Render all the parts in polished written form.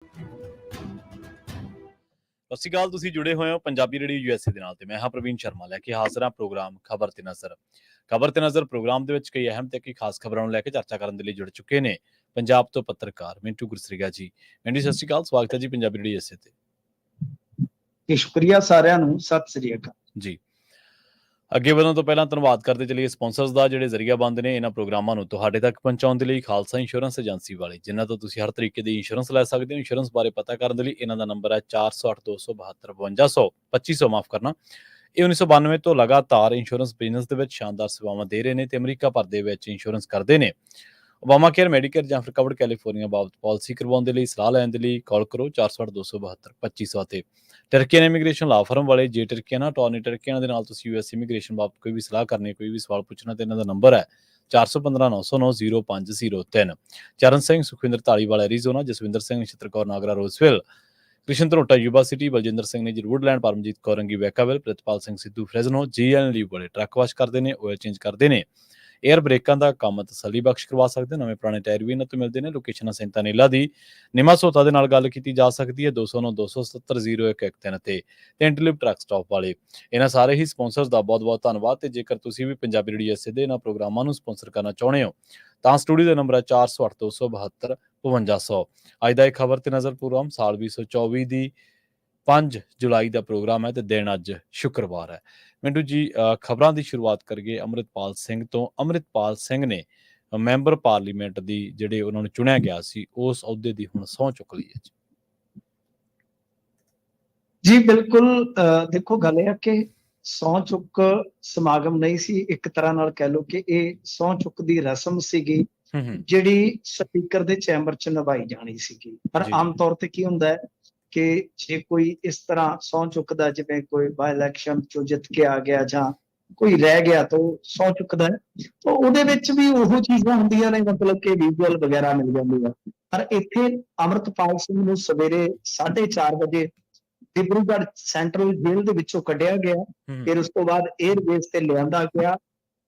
ਸਤਿ ਸ਼੍ਰੀ ਅਕਾਲ। ਤੁਸੀਂ ਜੁੜੇ ਹੋਏ ਹੋ ਪੰਜਾਬੀ ਰੇਡੀਓ USA ਦੇ ਨਾਲ ਤੇ ਮੈਂ ਹਾਂ ਪ੍ਰਵੀਨ ਸ਼ਰਮਾ ਲੈ ਕੇ ਹਾਜ਼ਰ ਹਾਂ ਪ੍ਰੋਗਰਾਮ ਖਬਰ ਤੇ ਨਜ਼ਰ ਪ੍ਰੋਗਰਾਮ ਦੇ ਵਿੱਚ ਕਈ ਅਹਿਮ ਤੇ ਕਈ ਖਾਸ ਖਬਰਾਂ ਨੂੰ ਲੈ ਕੇ ਚਰਚਾ ਕਰਨ ਦੇ ਲਈ ਜੁੜ ਚੁੱਕੇ ਨੇ ਪੰਜਾਬ ਤੋਂ ਪੱਤਰਕਾਰ ਮਿੰਟੂ ਗੁਰਸਰੀਗਾ ਜੀ। ਮਿੰਟੂ ਸਤਿ ਸ਼੍ਰੀ ਅਕਾਲ, ਸਵਾਗਤ ਹੈ ਜੀ ਪੰਜਾਬੀ ਰੇਡੀਓ USA ਤੇ। ਸ਼ੁਕਰੀਆ ਸਾਰਿਆਂ ਨੂੰ, ਸਤਿ ਸ੍ਰੀ ਅਕਾਲ ਜੀ। ਅੱਗੇ ਵਧਣ ਤੋਂ ਪਹਿਲਾਂ ਧੰਨਵਾਦ ਕਰਦੇ ਚਲੀਏ ਸਪਾਂਸਰਸ ਦਾ, ਜਿਹੜੇ ਜ਼ਰੀਆ ਬੰਦ ਨੇ ਇਹਨਾਂ ਪ੍ਰੋਗਰਾਮਾਂ ਨੂੰ ਤੁਹਾਡੇ ਤੱਕ ਪਹੁੰਚਾਉਣ ਦੇ ਲਈ। ਖਾਲਸਾ ਇੰਸ਼ੋਰੈਂਸ ਏਜੰਸੀ ਵਾਲੇ, ਜਿਨ੍ਹਾਂ ਤੋਂ ਤੁਸੀਂ ਹਰ ਤਰੀਕੇ ਦੀ ਇੰਸ਼ੋਰੈਂਸ ਲੈ ਸਕਦੇ ਹੋ। ਇੰਸ਼ੋਰੈਂਸ ਬਾਰੇ ਪਤਾ ਕਰਨ ਦੇ ਲਈ ਇਹਨਾਂ ਦਾ ਨੰਬਰ ਹੈ 408272 ਮਾਫ ਕਰਨਾ। ਇਹ 1992 ਤੋਂ ਲਗਾਤਾਰ ਇੰਸ਼ੋਰੈਂਸ ਬਿਜ਼ਨਸ ਦੇ ਵਿੱਚ ਸ਼ਾਨਦਾਰ ਸੇਵਾਵਾਂ ਦੇ ਰਹੇ ਨੇ ਤੇ ਅਮਰੀਕਾ ਭਰ ਦੇ ਵਿੱਚ ਇੰਸ਼ੋਰੈਂਸ ਕਰਦੇ ਨੇ। ਓਬਾਮਾ ਕੇਅਰ, ਮੈਡੀਕੇਅਰ ਜਾਂ ਫਿਰ ਕਵਰਡ ਕੈਲੀਫੋਰਨੀਆ ਬਾਬਤ ਪਾਲਿਸੀ ਕਰਵਾਉਣ ਦੇ ਲਈ, ਸਲਾਹ ਲੈਣ ਦੇ ਲਈ ਕਾਲ ਕਰੋ 408272 ਤੇ। ਟਰਕੀਅਨ ਇਮੀਗ੍ਰੇਸ਼ਨ ਲਾ ਫਰਮ ਵਾਲੇ, ਜੇ ਟਰਕੀਅਨ ਟੌਰਨੀ ਟਰਕੀਅਨ ਦੇ ਨਾਲ ਤੁਸੀਂ US ਇਮੀਗ੍ਰੇਸ਼ਨ ਬਾਬਤ ਕੋਈ ਵੀ ਸਲਾਹ ਕਰਨੀ, ਕੋਈ ਵੀ ਸਵਾਲ ਪੁੱਛਣਾ ਤੇ ਇਹਨਾਂ ਦਾ ਨੰਬਰ ਹੈ 4159090503। Charan Singh, Sukhwinder Dhaliwal Arizona, Jaswinder Singh, Nachhattar Kaur Nagra Roseville, Krishan Dharota Yuba City, Baljinder Singh ਨੇ Woodland, Paramjit Kaur Rangi Vacaville, Pritpal Singh Sidhu Fresno, GN ਲੀਵ ਵਾਲੇ ਟਰੱਕ ਵਾਸ਼ ਕਰਦੇ ਨੇ, ਆਇਲ ਚੇਂਜ ਕਰਦੇ ਨੇ, ਏਅਰ ਬ੍ਰੇਕਾਂ ਦਾ ਕੰਮ ਤਸੱਲੀ ਬਖਸ਼ ਕਰਵਾ ਸਕਦੇ। ਨਵੇਂ ਪੁਰਾਣੇ ਟਾਇਰ ਵੀ ਇਹਨਾਂ ਤੋਂ ਮਿਲਦੇ ਨੇ। ਲੋਕੇਸ਼ਨ ਸੈਂਤਾਨੀਲਾ ਦੀ ਨਿਮਾ ਸੋਤਾ ਦੇ ਨਾਲ ਗੱਲ ਕੀਤੀ ਜਾ ਸਕਦੀ ਹੈ 209-277-0113 ਤੇ ਇੰਟਰਲਿਪ ਟਰੱਕ ਸਟਾਪ ਵਾਲੇ। ਇਹਨਾਂ ਸਾਰੇ ਹੀ ਸਪਾਂਸਰਸ ਦਾ ਬਹੁਤ ਬਹੁਤ ਧੰਨਵਾਦ। ਤੇ ਜੇਕਰ ਤੁਸੀਂ ਵੀ ਪੰਜਾਬੀ ਰੇਡੀਓ USA ਦੇ ਇਹਨਾਂ ਪ੍ਰੋਗਰਾਮਾਂ ਨੂੰ ਸਪਾਂਸਰ ਕਰਨਾ ਚਾਹੁੰਦੇ ਹੋ ਤਾਂ ਸਟੂਡੀਓ ਦਾ ਨੰਬਰ ਹੈ 408272 ਅੱਜ ਦਾ ਇਹ ਖਬਰ ਤੇ ਨਜ਼ਰ ਪ੍ਰੋਗਰਾਮ ਸਾਲ 2024 ਦੀ 5 ਜੁਲਾਈ ਦਾ ਪ੍ਰੋਗਰਾਮ ਹੈ ਤੇ ਦਿਨ ਅੱਜ ਸ਼ੁੱਕਰਵਾਰ ਹੈ। ਮਿੰਟੂ ਜੀ, ਖਬਰਾਂ ਦੀ ਸ਼ੁਰੂਆਤ ਕਰੀਏ ਅੰਮ੍ਰਿਤਪਾਲ ਸਿੰਘ ਤੋਂ। ਅੰਮ੍ਰਿਤਪਾਲ ਸਿੰਘ ਨੇ ਮੈਂਬਰ ਪਾਰਲੀਮੈਂਟ ਦੀ, ਜਿਹੜੇ ਉਹਨਾਂ ਨੂੰ ਚੁਣਿਆ ਗਿਆ ਸੀ, ਉਸ ਅਹੁਦੇ ਦੀ ਹੁਣ ਸਹੁੰ ਚੁੱਕ ਲਈ ਹੈ ਜੀ। ਬਿਲਕੁਲ, ਦੇਖੋ ਗੱਲ ਇਹ ਹੈ ਕਿ ਸਹੁੰ ਚੁੱਕ ਸਮਾਗਮ ਨਹੀਂ ਸੀ, ਇੱਕ ਤਰ੍ਹਾਂ ਨਾਲ ਕਹਿ ਲਓ ਕਿ ਇਹ ਸਹੁੰ ਚੁੱਕ ਦੀ ਰਸਮ ਸੀਗੀ ਜਿਹੜੀ ਸਪੀਕਰ ਦੇ ਚੈਂਬਰ 'ਚ ਨਿਭਾਈ ਜਾਣੀ ਸੀਗੀ। ਪਰ ਆਮ ਤੌਰ ਤੇ ਕੀ ਹੁੰਦਾ ਹੈ ਕਿ ਜੇ ਕੋਈ ਇਸ ਤਰ੍ਹਾਂ ਸਹੁੰ ਚੁੱਕਦਾ, ਜਿਵੇਂ ਕੋਈ ਬਾਈ ਇਲੈਕਸ਼ਨ ਚੋਂ ਜਿੱਤ ਕੇ ਆ ਗਿਆ ਜਾਂ ਕੋਈ ਰਹਿ ਗਿਆ ਤਾਂ ਉਹ ਸਹੁੰ ਚੁੱਕਦਾ ਹੈ, ਤਾਂ ਉਹਦੇ ਵਿੱਚ ਵੀ ਉਹੋ ਚੀਜ਼ਾਂ ਹੁੰਦੀਆਂ ਨੇ, ਮਤਲਬ ਕਿ ਵਿਜ਼ੂਅਲ ਵਗੈਰਾ ਮਿਲ ਜਾਂਦੀ ਆ। ਪਰ ਇੱਥੇ ਅੰਮ੍ਰਿਤਪਾਲ ਸਿੰਘ ਨੂੰ ਸਵੇਰੇ 4:30 ਵਜੇ ਡਿਬਰੂਗੜ੍ਹ ਸੈਂਟਰਲ ਜੇਲ੍ਹ ਦੇ ਵਿੱਚੋਂ ਕੱਢਿਆ ਗਿਆ। ਫਿਰ ਉਸ ਤੋਂ ਬਾਅਦ 에ਅਰਬੇਸ ਤੇ ਲਿਆਂਦਾ ਗਿਆ,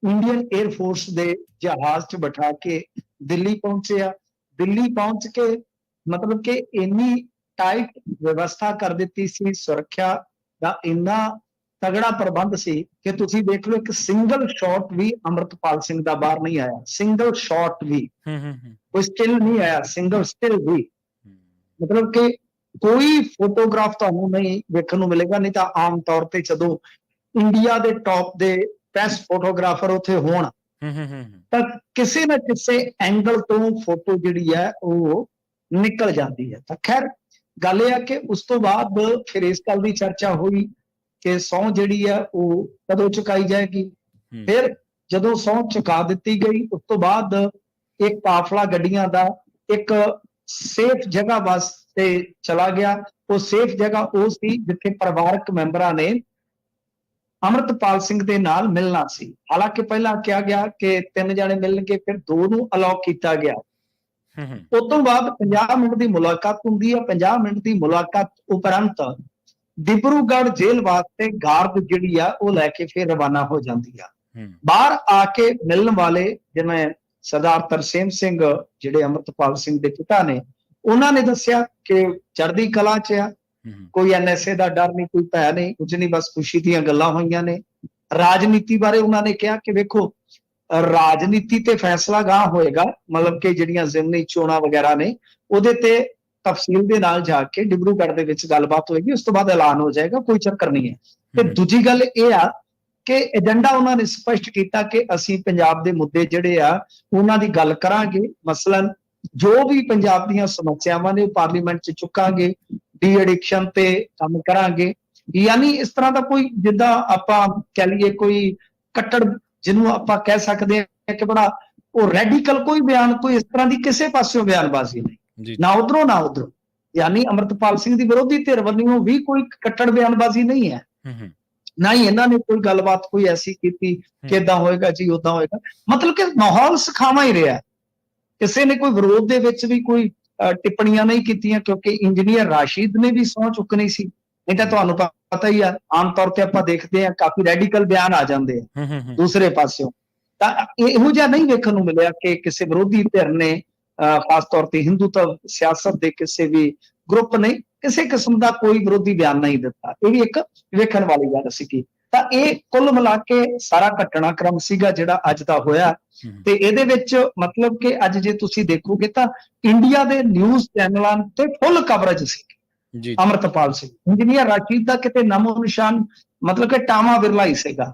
ਇੰਡੀਅਨ 에ਅਰ ਫੋਰਸ ਦੇ ਜਹਾਜ਼ 'ਚ ਬਿਠਾ ਕੇ ਦਿੱਲੀ ਪਹੁੰਚਿਆ। ਦਿੱਲੀ ਪਹੁੰਚ ਕੇ ਮਤਲਬ ਕਿ ਇੰਨੀ ਟਾਈਟ ਵਿਵਸਥਾ ਕਰ ਦਿੱਤੀ ਸੀ, ਸੁਰੱਖਿਆ ਦਾ ਇੰਨਾ ਤਗੜਾ ਪ੍ਰਬੰਧ ਸੀ ਕਿ ਤੁਸੀਂ ਦੇਖ ਲਓ ਇੱਕ ਸਿੰਗਲ ਸ਼ਾਟ ਵੀ ਅੰਮ੍ਰਿਤਪਾਲ ਸਿੰਘ ਦਾ ਬਾਹਰ ਨਹੀਂ ਆਇਆ। ਸਿੰਗਲ ਸ਼ਾਟ ਵੀ, ਕੋਈ ਸਟਿਲ ਨਹੀਂ ਆਇਆ, ਸਿੰਗਲ ਸਟਿਲ ਵੀ। ਮਤਲਬ ਕਿ ਕੋਈ ਫੋਟੋਗ੍ਰਾਫ ਤੁਹਾਨੂੰ ਨਹੀਂ ਵੇਖਣ ਨੂੰ ਮਿਲੇਗਾ। ਨਹੀਂ ਤਾਂ ਆਮ ਤੌਰ ਤੇ ਜਦੋਂ ਇੰਡੀਆ ਦੇ ਟੌਪ ਦੇ ਬੈਸਟ ਫੋਟੋਗ੍ਰਾਫਰ ਉੱਥੇ ਹੋਣ ਤਾਂ ਕਿਸੇ ਨਾ ਕਿਸੇ ਐਂਗਲ ਤੋਂ ਫੋਟੋ ਜਿਹੜੀ ਹੈ ਉਹ ਨਿਕਲ ਜਾਂਦੀ ਹੈ। ਤਾਂ ਖੈਰ ਗੱਲ ਇਹ ਹੈ ਕਿ ਉਸ ਤੋਂ ਬਾਅਦ ਫਿਰ ਇਸ ਗੱਲ ਦੀ ਚਰਚਾ ਹੋਈ ਕਿ ਸਹੁੰ ਜਿਹੜੀ ਹੈ ਉਹ ਕਦੋਂ ਚੁਕਾਈ ਜਾਏਗੀ। ਫਿਰ ਜਦੋਂ ਸਹੁੰ ਚੁਕਾ ਦਿੱਤੀ ਗਈ, ਉਸ ਤੋਂ ਬਾਅਦ ਇੱਕ ਕਾਫਲਾ ਗੱਡੀਆਂ ਦਾ ਇੱਕ ਸੇਫ ਜਗ੍ਹਾ ਵਾਸਤੇ ਚਲਾ ਗਿਆ। ਉਹ ਸੇਫ ਜਗ੍ਹਾ ਉਹ ਸੀ ਜਿੱਥੇ ਪਰਿਵਾਰਕ ਮੈਂਬਰਾਂ ਨੇ ਅੰਮ੍ਰਿਤਪਾਲ ਸਿੰਘ ਦੇ ਨਾਲ ਮਿਲਣਾ ਸੀ। ਹਾਲਾਂਕਿ ਪਹਿਲਾਂ ਕਿਹਾ ਗਿਆ ਕਿ 3 ਜਣੇ ਮਿਲਣਗੇ, ਫਿਰ 2 ਨੂੰ ਅਲਾਉ ਕੀਤਾ ਗਿਆ। ਉਸ ਤੋਂ ਬਾਅਦ 50 ਮਿੰਟ ਦੀ ਮੁਲਾਕਾਤ ਹੁੰਦੀ ਹੈ। 50 ਮਿੰਟ ਦੀ ਮੁਲਾਕਾਤ ਉਪਰੰਤ ਡਿਬਰੂਗੜ੍ਹ ਜੇਲ੍ਹ ਵਾਸਤੇ ਗਾਰਡ ਜਿਹੜੀ ਆ ਉਹ ਲੈ ਕੇ ਫਿਰ ਰਵਾਨਾ ਹੋ ਜਾਂਦੀ ਆ। ਬਾਹਰ ਆ ਕੇ ਮਿਲਣ ਵਾਲੇ ਜਿਵੇਂ ਸਰਦਾਰ ਤਰਸੇਮ ਸਿੰਘ, ਜਿਹੜੇ ਅੰਮ੍ਰਿਤਪਾਲ ਸਿੰਘ ਦੇ ਪਿਤਾ ਨੇ, ਉਹਨਾਂ ਨੇ ਦੱਸਿਆ ਕਿ ਚੜ੍ਹਦੀ ਕਲਾ 'ਚ ਆ, ਕੋਈ NSA ਦਾ ਡਰ ਨਹੀਂ, ਕੋਈ ਭੈ ਨਹੀਂ, ਕੁਝ ਨਹੀਂ, ਬਸ ਖੁਸ਼ੀ ਦੀਆਂ ਗੱਲਾਂ ਹੋਈਆਂ ਨੇ। ਰਾਜਨੀਤੀ ਬਾਰੇ ਉਹਨਾਂ ਨੇ ਕਿਹਾ ਕਿ ਵੇਖੋ, ਰਾਜਨੀਤੀ ਤੇ ਫੈਸਲਾ ਗਾਹ ਹੋਏਗਾ, ਮਤਲਬ ਕਿ ਜਿਹੜੀਆਂ ਜ਼ਿਮਨੀ ਚੋਣਾਂ ਵਗੈਰਾ ਨੇ ਉਹਦੇ ਤੇ ਤਫਸੀਲ ਦੇ ਨਾਲ ਜਾ ਕੇ ਡਿਬਰੂਗੜ੍ਹ ਦੇ ਵਿੱਚ ਗੱਲਬਾਤ ਹੋਏਗੀ, ਉਸ ਤੋਂ ਬਾਅਦ ਐਲਾਨ ਹੋ ਜਾਏਗਾ, ਕੋਈ ਚੱਕਰ ਨਹੀਂ ਹੈ। ਤੇ ਦੂਜੀ ਗੱਲ ਇਹ ਆ ਕਿ ਏਜੰਡਾ ਉਹਨਾਂ ਨੇ ਸਪਸ਼ਟ ਕੀਤਾ ਕਿ ਅਸੀਂ ਪੰਜਾਬ ਦੇ ਮੁੱਦੇ ਜਿਹੜੇ ਆ ਉਹਨਾਂ ਦੀ ਗੱਲ ਕਰਾਂਗੇ। ਮਸਲਨ ਜੋ ਵੀ ਪੰਜਾਬ ਦੀਆਂ ਸਮੱਸਿਆਵਾਂ ਨੇ ਪਾਰਲੀਮੈਂਟ 'ਚ ਚੁੱਕਾਂਗੇ, ਡੀ ਐਡਿਕਸ਼ਨ ਤੇ ਕੰਮ ਕਰਾਂਗੇ। ਯਾਨੀ ਇਸ ਤਰ੍ਹਾਂ ਦਾ ਕੋਈ, ਜਿੱਦਾਂ ਆਪਾਂ ਕਹਿ ਲਈਏ ਕੋਈ ਕੱਟੜ, ਜਿਹਨੂੰ ਆਪਾਂ ਕਹਿ ਸਕਦੇ ਹਾਂ ਕਿ ਬੜਾ ਉਹ ਰੈਡੀਕਲ ਕੋਈ ਬਿਆਨ, ਕੋਈ ਇਸ ਤਰ੍ਹਾਂ ਦੀ ਕਿਸੇ ਪਾਸਿਓਂ ਬਿਆਨਬਾਜ਼ੀ ਨਹੀਂ, ਨਾ ਉਧਰੋਂ ਨਾ ਉਧਰੋਂ। ਯਾਨੀ ਅੰਮ੍ਰਿਤਪਾਲ ਸਿੰਘ ਦੀ ਵਿਰੋਧੀ ਧਿਰ ਵੱਲੋਂ ਵੀ ਕੋਈ ਕੱਟੜ ਬਿਆਨਬਾਜ਼ੀ ਨਹੀਂ ਹੈ, ਨਾ ਹੀ ਇਹਨਾਂ ਨੇ ਕੋਈ ਗੱਲਬਾਤ ਕੋਈ ਐਸੀ ਕੀਤੀ ਕਿ ਏਦਾਂ ਹੋਏਗਾ ਜੀ, ਓਦਾਂ ਹੋਏਗਾ। ਮਤਲਬ ਕਿ ਮਾਹੌਲ ਸੁਖਾਵਾਂ ਹੀ ਰਿਹਾ। ਕਿਸੇ ਨੇ ਕੋਈ ਵਿਰੋਧ ਦੇ ਵਿੱਚ ਵੀ ਕੋਈ ਟਿੱਪਣੀਆਂ ਨਹੀਂ ਕੀਤੀਆਂ, ਕਿਉਂਕਿ ਇੰਜੀਨੀਅਰ ਰਾਸ਼ਿਦ ਨੇ ਵੀ ਸਹੁੰ ਚੁੱਕਣੀ ਸੀ। ਨਹੀਂ ਤਾਂ ਤੁਹਾਨੂੰ ਪਤਾ ਹੀ ਆ, ਆਮ ਤੌਰ ਤੇ ਆਪਾਂ ਦੇਖਦੇ ਹਾਂ ਕਾਫੀ ਰੈਡੀਕਲ ਬਿਆਨ ਆ ਜਾਂਦੇ ਆ ਦੂਸਰੇ ਪਾਸਿਓਂ। ਤਾਂ ਇਹੋ ਜਿਹਾ ਨਹੀਂ ਵੇਖਣ ਨੂੰ ਮਿਲਿਆ ਕਿ ਕਿਸੇ ਵਿਰੋਧੀ ਧਿਰ ਨੇ, ਖਾਸ ਤੌਰ ਤੇ ਹਿੰਦੂਤਵ ਸਿਆਸਤ ਦੇ ਕਿਸੇ ਵੀ ਗਰੁੱਪ ਨੇ ਕਿਸੇ ਕਿਸਮ ਦਾ ਕੋਈ ਵਿਰੋਧੀ ਬਿਆਨ ਨਹੀਂ ਦਿੱਤਾ। ਇਹ ਵੀ ਇੱਕ ਵੇਖਣ ਵਾਲੀ ਗੱਲ ਸੀਗੀ। ਤਾਂ ਇਹ ਕੁੱਲ ਮਿਲਾ ਕੇ ਸਾਰਾ ਘਟਨਾਕ੍ਰਮ ਸੀਗਾ ਜਿਹੜਾ ਅੱਜ ਦਾ ਹੋਇਆ। ਤੇ ਇਹਦੇ ਵਿੱਚ ਮਤਲਬ ਕਿ ਅੱਜ ਜੇ ਤੁਸੀਂ ਦੇਖੋਗੇ ਤਾਂ ਇੰਡੀਆ ਦੇ ਨਿਊਜ਼ ਚੈਨਲਾਂ ਤੇ ਫੁੱਲ ਕਵਰੇਜ ਸੀ ਜੀ ਅੰਮ੍ਰਿਤਪਾਲ ਸਿੰਘ। ਇੰਜੀਨੀਅਰ ਰਾਸ਼ਿਦ ਦਾ ਕਿਤੇ ਨਾਮੋ ਨਿਸ਼ਾਨ ਮਤਲਬ ਕਿ ਟਾਮਾ ਵਿਰਲਾ ਹੀ ਸੀਗਾ।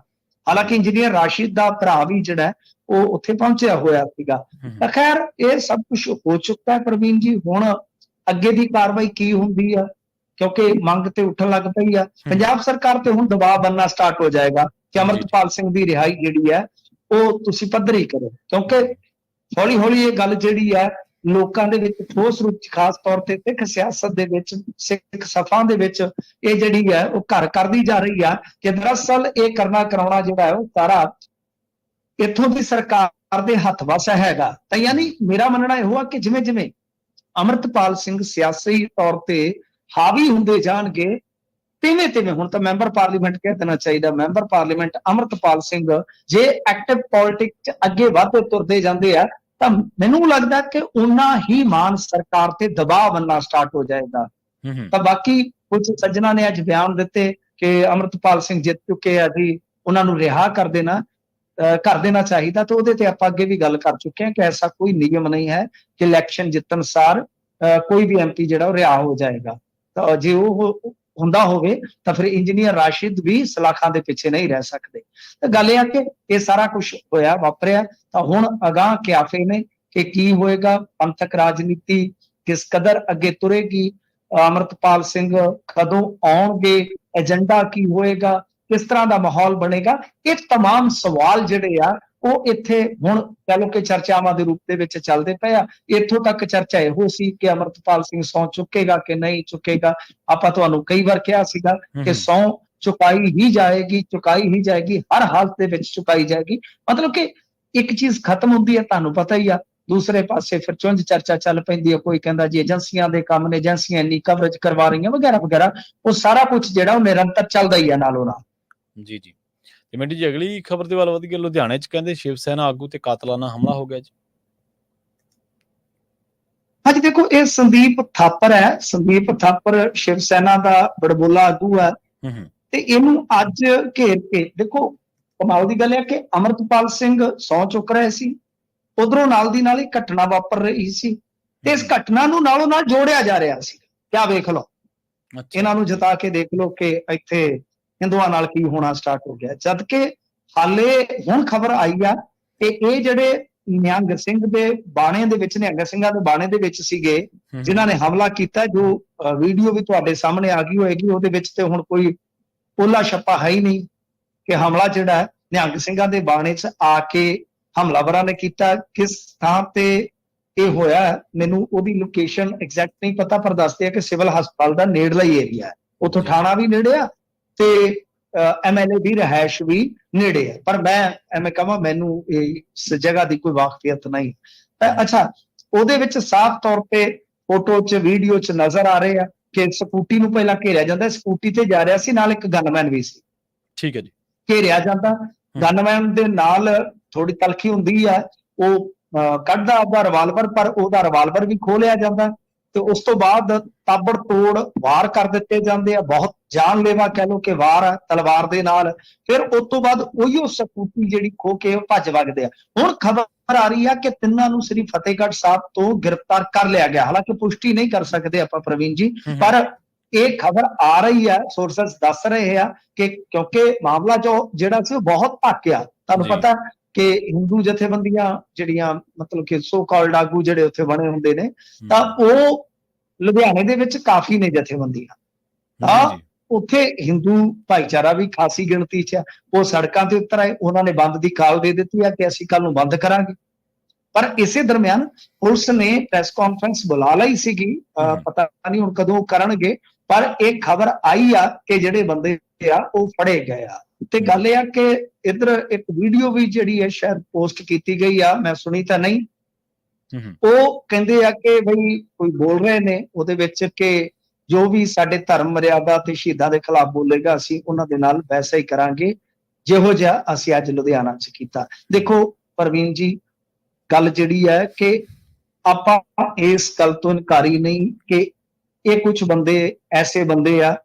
ਹਾਲਾਂਕਿ ਇੰਜੀਨੀਅਰ ਰਾਸ਼ਿਦ ਦਾ ਭਰਾ ਵੀ ਜਿਹੜਾ ਉਹ ਉੱਥੇ ਪਹੁੰਚਿਆ ਹੋਇਆ ਸੀਗਾ। ਤਾਂ ਖੈਰ ਇਹ ਸਭ ਕੁਝ ਹੋ ਚੁੱਕਾ ਹੈ ਪ੍ਰਵੀਨ ਜੀ। ਹੁਣ ਅੱਗੇ ਦੀ ਕਾਰਵਾਈ ਕੀ ਹੁੰਦੀ ਆ, ਕਿਉਂਕਿ ਮੰਗ ਤੇ ਉੱਠਣ ਲੱਗ ਪਈ ਆ। ਪੰਜਾਬ ਸਰਕਾਰ ਤੇ ਹੁਣ ਦਬਾਅ ਬਣਨਾ ਸਟਾਰਟ ਹੋ ਜਾਏਗਾ ਕਿ ਅੰਮ੍ਰਿਤਪਾਲ ਸਿੰਘ ਦੀ ਰਿਹਾਈ ਜਿਹੜੀ ਹੈ ਉਹ ਤੁਸੀਂ ਪੱਧਰੀ ਕਰੋ, ਕਿਉਂਕਿ ਹੌਲੀ ਹੌਲੀ ਇਹ ਗੱਲ ਜਿਹੜੀ ਹੈ ਲੋਕਾਂ ਦੇ ਵਿੱਚ ਠੋਸ ਰੂਪ ਚ, ਖਾਸ ਤੌਰ ਤੇ ਸਿੱਖ ਸਿਆਸਤ ਦੇ ਵਿੱਚ, ਸਿੱਖ ਸਫਾਂ ਦੇ ਵਿੱਚ ਇਹ ਜਿਹੜੀ ਹੈ ਉਹ ਘਰ ਕਰਦੀ ਜਾ ਰਹੀ ਆ ਕਿ ਦਰਅਸਲ ਇਹ ਕਰਨਾ ਕਰਾਉਣਾ ਜਿਹੜਾ ਹੈ ਉਹ ਸਾਰਾ ਇੱਥੋਂ ਦੀ ਸਰਕਾਰ ਦੇ ਹੱਥ ਵਸ ਹੈਗਾ। ਤਾਂ ਯਾਨੀ ਮੇਰਾ ਮੰਨਣਾ ਇਹੋ ਆ ਕਿ ਜਿਵੇਂ ਜਿਵੇਂ ਅੰਮ੍ਰਿਤਪਾਲ ਸਿੰਘ ਸਿਆਸੀ ਤੌਰ ਤੇ ਹਾਵੀ ਹੁੰਦੇ ਜਾਣਗੇ, ਤਿਵੇਂ ਤਿਵੇਂ ਹੁਣ ਤਾਂ ਮੈਂਬਰ ਪਾਰਲੀਮੈਂਟ ਕਹਿ ਦੇਣਾ ਚਾਹੀਦਾ, ਮੈਂਬਰ ਪਾਰਲੀਮੈਂਟ ਅੰਮ੍ਰਿਤਪਾਲ ਸਿੰਘ ਜੇ ਐਕਟਿਵ ਪੋਲਿਟਿਕਸ ਚ ਅੱਗੇ ਵੱਧਦੇ ਤੁਰਦੇ ਜਾਂਦੇ ਆ ਤਾਂ ਮੈਨੂੰ ਲੱਗਦਾ ਕਿ ਉਨਾ ਹੀ ਮਾਨ ਸਰਕਾਰ ਤੇ ਦਬਾਅ ਬਣਨਾ ਸਟਾਰਟ ਹੋ ਜਾਏਗਾ। ਤਾਂ ਬਾਕੀ ਕੁਝ ਸੱਜਣਾ ਨੇ ਅੱਜ ਬਿਆਨ ਦਿੱਤੇ ਕਿ ਅੰਮ੍ਰਿਤਪਾਲ ਸਿੰਘ ਜਿੱਤ ਚੁੱਕੇ ਆ ਜੀ, ਉਹਨਾਂ ਨੂੰ ਰਿਹਾ ਕਰ ਦੇਣਾ ਚਾਹੀਦਾ। ਤਾਂ ਉਹਦੇ ਤੇ ਆਪਾਂ ਅੱਗੇ ਵੀ ਗੱਲ ਕਰ ਚੁੱਕੇ ਹਾਂ ਕਿ ਐਸਾ ਕੋਈ ਨਿਯਮ ਨਹੀਂ ਹੈ ਕਿ ਇਲੈਕਸ਼ਨ ਜਿੱਤਣ ਸਾਰ ਕੋਈ ਵੀ ਐਮਪੀ ਜਿਹੜਾ ਉਹ ਰਿਹਾ ਹੋ ਜਾਏਗਾ। ਤਾਂ ਜੇ ਉਹ ਹੁੰਦਾ ਹੋਵੇ ਤਾਂ ਫਿਰ ਇੰਜੀਨੀਅਰ ਰਾਸ਼ਿਦ ਵੀ ਸਲਾਖਾਂ ਦੇ ਪਿੱਛੇ ਨਹੀਂ ਰਹਿ ਸਕਦੇ। ਤਾਂ ਗੱਲ ਇਹ ਆ ਕਿ ਇਹ ਸਾਰਾ ਕੁਝ ਹੋਇਆ ਵਾਪਰਿਆ, ਤਾਂ ਹੁਣ ਅਗਾਂਹ ਕਿਆਫੇ ਨੇ ਕਿ ਕੀ ਹੋਏਗਾ, ਪੰਥਕ ਰਾਜਨੀਤੀ ਕਿਸ ਕਦਰ ਅੱਗੇ ਤੁਰੇਗੀ, ਅੰਮ੍ਰਿਤਪਾਲ ਸਿੰਘ ਕਦੋਂ ਆਉਣਗੇ, ਏਜੰਡਾ ਕੀ ਹੋਏਗਾ, ਕਿਸ ਤਰ੍ਹਾਂ ਦਾ ਮਾਹੌਲ ਬਣੇਗਾ, ਇਹ तमाम ਸਵਾਲ ਜਿਹੜੇ ਆ ਉਹ ਇੱਥੇ ਹੁਣ ਕਹਿ ਲਓ ਕਿ ਚਰਚਾਵਾਂ ਦੇ ਰੂਪ ਦੇ ਵਿੱਚ ਚੱਲਦੇ ਪਏ ਆ। ਇੱਥੋਂ ਤੱਕ ਚਰਚਾ ਇਹੋ ਸੀ ਕਿ ਅੰਮ੍ਰਿਤਪਾਲ ਸਿੰਘ ਸਹੁੰ ਚੁੱਕੇਗਾ ਕਿ ਨਹੀਂ ਚੁੱਕੇਗਾ। ਆਪਾਂ ਤੁਹਾਨੂੰ ਕਈ ਵਾਰ ਕਿਹਾ ਸੀਗਾ ਕਿ ਸਹੁੰ ਚੁਕਾਈ ਹੀ ਜਾਏਗੀ, ਹਰ ਹਾਲਤ ਦੇ ਵਿੱਚ ਚੁਕਾਈ ਜਾਏਗੀ। ਮਤਲਬ ਕਿ ਇੱਕ ਚੀਜ਼ ਖਤਮ ਹੁੰਦੀ ਹੈ, ਤੁਹਾਨੂੰ ਪਤਾ ਹੀ ਆ, ਦੂਸਰੇ ਪਾਸੇ ਫਿਰ ਚੁੰਝ ਚਰਚਾ ਚੱਲ ਪੈਂਦੀ ਹੈ। ਕੋਈ ਕਹਿੰਦਾ ਜੀ ਏਜੰਸੀਆਂ ਦੇ ਕੰਮ ਨੇ, ਏਜੰਸੀਆਂ ਇੰਨੀ ਕਵਰੇਜ ਕਰਵਾ ਰਹੀਆਂ ਵਗੈਰਾ ਵਗੈਰਾ। ਉਹ ਸਾਰਾ ਕੁਝ ਜਿਹੜਾ ਉਹ ਨਿਰੰਤਰ ਚੱਲਦਾ ਹੀ ਹੈ ਨਾਲੋਂ ਨਾਲ। ਜੀ ਜੀ। ਤੇ ਮਿੰਟੀ ਜੀ ਅਗਲੀ ਖਬਰ ਦੇ ਵੱਲ ਵਧ ਕੇ ਲੁਧਿਆਣੇ ਚ ਕਹਿੰਦੇ ਸ਼ਿਵ ਸੈਨਾ ਆਗੂ ਤੇ ਕਾਤਲਾਨਾ ਹਮਲਾ ਹੋ ਗਿਆ ਜੀ। ਹਾਂਜੀ ਦੇਖੋ, ਇਹ ਸੰਦੀਪ ਥਾਪਰ ਹੈ। ਸੰਦੀਪ ਥਾਪਰ ਸ਼ਿਵ ਸੈਨਾ ਦਾ ਬੜਬੋਲਾ ਆਗੂ ਹੈ ਤੇ ਇਹਨੂੰ ਅੱਜ ਘੇਰ ਕੇ ਦੇਖੋ ਕਮਾਲ ਦੀ ਗੱਲ ਹੈ ਕਿ ਅੰਮ੍ਰਿਤਪਾਲ ਸਿੰਘ ਸਹੁੰ ਚੁੱਕ ਰਹੇ ਸੀ, ਉਧਰੋਂ ਨਾਲ ਦੀ ਨਾਲ ਹੀ ਘਟਨਾ ਵਾਪਰ ਰਹੀ ਸੀ ਤੇ ਇਸ ਘਟਨਾ ਨੂੰ ਨਾਲੋਂ ਨਾਲ ਜੋੜਿਆ ਜਾ ਰਿਹਾ ਸੀ। ਕਿਆ ਵੇਖ ਲਓ, ਇਹਨਾਂ ਨੂੰ ਜਿਤਾ ਕੇ ਦੇਖ ਲਓ ਕਿ ਇੱਥੇ ਹਿੰਦੂਆਂ ਨਾਲ ਕੀ ਹੋਣਾ ਸਟਾਰਟ ਹੋ ਗਿਆ। ਜਦ ਕਿ ਹਾਲੇ ਹੁਣ ਖਬਰ ਆਈ ਆ ਕਿ ਇਹ ਜਿਹੜੇ ਨਿਹੰਗ ਸਿੰਘ ਦੇ ਬਾਣੇ ਦੇ ਵਿੱਚ, ਨਿਹੰਗ ਸਿੰਘਾਂ ਦੇ ਬਾਣੇ ਦੇ ਵਿੱਚ ਸੀਗੇ ਜਿਨ੍ਹਾਂ ਨੇ ਹਮਲਾ ਕੀਤਾ, ਜੋ ਵੀਡੀਓ ਵੀ ਤੁਹਾਡੇ ਸਾਹਮਣੇ ਆ ਗਈ ਹੋਏਗੀ, ਉਹਦੇ ਵਿੱਚ ਤੇ ਹੁਣ ਕੋਈ ਪੋਲਾ ਛੱਪਾ ਹੈ ਹੀ ਨਹੀਂ ਕਿ ਹਮਲਾ ਜਿਹੜਾ ਨਿਹੰਗ ਸਿੰਘਾਂ ਦੇ ਬਾਣੇ 'ਚ ਆ ਕੇ ਹਮਲਾਵਰਾਂ ਨੇ ਕੀਤਾ। ਕਿਸ ਥਾਂ ਤੇ ਇਹ ਹੋਇਆ ਮੈਨੂੰ ਉਹਦੀ ਲੋਕੇਸ਼ਨ ਐਗਜ਼ੈਕਟ ਨਹੀਂ ਪਤਾ, ਪਰ ਦੱਸਦੇ ਆ ਕਿ ਸਿਵਲ ਹਸਪਤਾਲ ਦਾ ਨੇੜਲਾ ਹੀ ਏਰੀਆ ਹੈ, ਉੱਥੋਂ ਥਾਣਾ ਵੀ ਨੇੜੇ ਆ ਤੇ MLA ਦੀ ਰਿਹਾਇਸ਼ ਵੀ ਨੇੜੇ ਹੈ। ਪਰ ਮੈਂ ਐਵੇਂ ਕਹਾਂ, ਮੈਨੂੰ ਇਸ ਜਗ੍ਹਾ ਦੀ ਕੋਈ ਵਾਕਫੀਅਤ ਨਹੀਂ। ਅੱਛਾ, ਉਹਦੇ ਵਿੱਚ ਸਾਫ਼ ਤੌਰ ਤੇ ਫੋਟੋ 'ਚ ਵੀਡੀਓ 'ਚ ਨਜ਼ਰ ਆ ਰਹੇ ਆ ਕਿ ਸਕੂਟੀ ਨੂੰ ਪਹਿਲਾਂ ਘੇਰਿਆ ਜਾਂਦਾ, ਸਕੂਟੀ ਤੇ ਜਾ ਰਿਹਾ ਸੀ, ਨਾਲ ਇੱਕ ਗਨਮੈਨ ਵੀ ਸੀ। ਠੀਕ ਹੈ ਜੀ। ਘੇਰਿਆ ਜਾਂਦਾ, ਗਨਮੈਨ ਦੇ ਨਾਲ ਥੋੜੀ ਤਲਖੀ ਹੁੰਦੀ ਆ, ਉਹ ਕੱਢਦਾ ਆਪਦਾ ਰਿਵਾਲਵਰ, ਪਰ ਉਹਦਾ ਰਿਵਾਲਵਰ ਵੀ ਖੋਹ ਲਿਆ ਜਾਂਦਾ ਤੇ ਉਸ ਤੋਂ ਬਾਅਦ ਤਾਬੜ ਤੋੜ ਵਾਰ ਕਰ ਦਿੱਤੇ ਜਾਂਦੇ ਆ। ਬਹੁਤ ਜਾਨਲੇਵਾ ਕਹਿ ਲਓ ਕਿ ਵਾਰ ਆ ਤਲਵਾਰ ਦੇ ਨਾਲ। ਫਿਰ ਉਸ ਤੋਂ ਬਾਅਦ ਉਹੀਓ ਸਕੂਟੀ ਜਿਹੜੀ ਖੋਹ ਕੇ ਭੱਜ ਵਗਦੇ ਆ। ਹੁਣ ਖਬਰ ਆ ਰਹੀ ਆ ਕਿ ਤਿੰਨਾਂ ਨੂੰ ਸ੍ਰੀ ਫਤਿਹਗੜ੍ਹ ਸਾਹਿਬ ਤੋਂ ਗ੍ਰਿਫਤਾਰ ਕਰ ਲਿਆ ਗਿਆ। ਹਾਲਾਂਕਿ ਪੁਸ਼ਟੀ ਨਹੀਂ ਕਰ ਸਕਦੇ ਆਪਾਂ ਪ੍ਰਵੀਨ ਜੀ, ਪਰ ਇਹ ਖਬਰ ਆ ਰਹੀ ਹੈ, ਸੋਰਸਸ ਦੱਸ ਰਹੇ ਆ ਕਿ ਕਿਉਂਕਿ ਮਾਮਲਾ ਜੋ ਜਿਹੜਾ ਸੀ ਉਹ ਬਹੁਤ ਭਖਿਆ। ਤੁਹਾਨੂੰ ਪਤਾ ਕਿ ਹਿੰਦੂ ਜਥੇਬੰਦੀਆਂ ਜਿਹੜੀਆਂ ਮਤਲਬ ਕਿ ਸੋ ਕਾਲਡ ਆਗੂ ਜਿਹੜੇ ਉੱਥੇ ਬਣੇ ਹੁੰਦੇ ਨੇ, ਤਾਂ ਉਹ ਲੁਧਿਆਣੇ ਦੇ ਵਿੱਚ ਕਾਫੀ ਨੇ ਜਥੇਬੰਦੀਆਂ, ਤਾਂ ਉੱਥੇ ਹਿੰਦੂ ਭਾਈਚਾਰਾ ਵੀ ਖਾਸੀ ਗਿਣਤੀ 'ਚ ਆ। ਉਹ ਸੜਕਾਂ ਤੇ ਉਤਰ ਆਏ, ਉਹਨਾਂ ਨੇ ਬੰਦ ਦੀ ਕਾਲ ਦੇ ਦਿੱਤੀ ਆ ਕਿ ਅਸੀਂ ਕੱਲ ਨੂੰ ਬੰਦ ਕਰਾਂਗੇ। ਪਰ ਇਸੇ ਦਰਮਿਆਨ ਪੁਲਿਸ ਨੇ ਪ੍ਰੈਸ ਕਾਨਫਰੰਸ ਬੁਲਾ ਲਈ ਸੀਗੀ, ਪਤਾ ਨਹੀਂ ਹੁਣ ਕਦੋਂ ਕਰਨਗੇ, ਪਰ ਇਹ ਖਬਰ ਆਈ ਆ ਕਿ ਜਿਹੜੇ ਬੰਦੇ ਆ ਉਹ ਫੜੇ ਗਏ ਆ। ਤੇ ਗੱਲ ਇਹ ਆ ਕਿ ਇੱਧਰ ਇੱਕ ਵੀਡੀਓ ਵੀ ਜਿਹੜੀ ਹੈ ਸ਼ਾਇਦ ਪੋਸਟ ਕੀਤੀ ਗਈ ਆ, ਮੈਂ ਸੁਣੀ ਤਾਂ ਨਹੀਂ। ਉਹ ਕਹਿੰਦੇ ਆ ਕਿ ਬਈ ਕੋਈ ਬੋਲ ਰਹੇ ਨੇ ਉਹਦੇ ਵਿੱਚ ਕਿ ਜੋ ਵੀ ਸਾਡੇ ਧਰਮ ਮਰਿਆਦਾ ਤੇ ਸ਼ਹੀਦਾਂ ਦੇ ਖਿਲਾਫ ਬੋਲੇਗਾ ਅਸੀਂ ਉਹਨਾਂ ਦੇ ਨਾਲ ਵੈਸਾ ਹੀ ਕਰਾਂਗੇ ਜਿਹੋ ਜਿਹਾ ਅਸੀਂ ਅੱਜ ਲੁਧਿਆਣਾ 'ਚ ਕੀਤਾ। ਦੇਖੋ ਪ੍ਰਵੀਨ ਜੀ, ਗੱਲ ਜਿਹੜੀ ਹੈ ਕਿ ਆਪਾਂ ਇਸ ਗੱਲ ਤੋਂ ਇਨਕਾਰੀ ਨਹੀਂ ਕਿ ਇਹ ਕੁਝ ਬੰਦੇ ਐਸੇ ਬੰਦੇ ਆ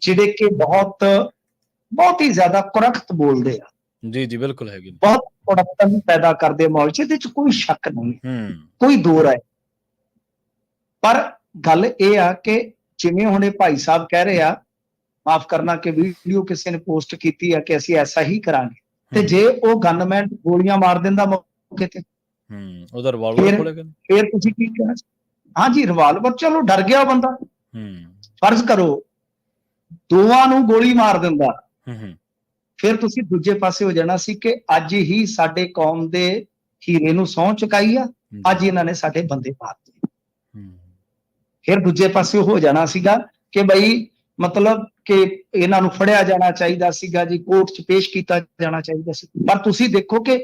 ਜਿਹੜੇ ਕਿ ਬਹੁਤ ਹੀ ਜ਼ਿਆਦਾ ਕੁਰਖਤ ਬੋਲਦੇ ਆ, ਜੀ ਬਿਲਕੁਲ ਹੈਗੇ ਨੇ। ਬਹੁਤ ਕੁੜੱਤਣ ਪੈਦਾ ਕਰਦੇ ਮਾਹੌਲ 'ਚ, ਇਹਦੇ 'ਚ ਕੋਈ ਸ਼ੱਕ ਨਹੀਂ, ਕੋਈ ਦੋ ਰਾਏ। ਪਰ ਗੱਲ ਇਹ ਆ ਕਿ ਜਿਵੇਂ ਹੁਣ ਇਹ ਭਾਈ ਸਾਹਿਬ ਕਹਿ ਰਹੇ ਆ, ਮਾਫ ਕਰਨਾ, ਕਿ ਵੀਡੀਓ ਕਿਸੇ ਨੇ ਪੋਸਟ ਕੀਤੀ ਆ ਕਿ ਅਸੀਂ ਐਸਾ ਹੀ ਕਰਾਂਗੇ, ਤੇ ਜੇ ਉਹ ਗਨਮੈਨ ਗੋਲੀਆਂ ਮਾਰ ਦਿੰਦਾ ਮੌਕੇ ਤੇ, ਉਹਦਾ ਰਿਵਾਲਵਰ ਕੋਲੇ ਫਿਰ ਤੁਸੀਂ ਕੀ ਕਹਿਣਾ? ਹਾਂਜੀ, ਰਿਵਾਲਵਰ, ਚਲੋ ਡਰ ਗਿਆ ਬੰਦਾ, ਫਰਜ਼ ਕਰੋ ਦੋਵਾਂ ਨੂੰ ਗੋਲੀ ਮਾਰ ਦਿੰਦਾ, ਫਿਰ ਤੁਸੀਂ ਦੂਜੇ ਪਾਸੇ ਹੋ ਜਾਣਾ ਸੀ ਕਿ ਅੱਜ ਹੀ ਸਾਡੇ ਕੌਮ ਦੇ ਹੀਰੇ ਨੂੰ ਸਹੁੰ ਚੁਕਾਈ ਆ, ਅੱਜ ਇਹਨਾਂ ਨੇ ਸਾਡੇ ਬੰਦੇ ਮਾਰਤੇ। ਫਿਰ ਦੂਜੇ ਪਾਸੇ ਹੋ ਜਾਣਾ ਸੀਗਾ ਕਿ ਬਈ ਮਤਲਬ ਕਿ ਇਹਨਾਂ ਨੂੰ ਫੜਿਆ ਜਾਣਾ ਚਾਹੀਦਾ ਸੀਗਾ ਜੀ, ਕੋਰਟ 'ਚ ਪੇਸ਼ ਕੀਤਾ ਜਾਣਾ ਚਾਹੀਦਾ ਸੀ। ਪਰ ਤੁਸੀਂ ਦੇਖੋ ਕਿ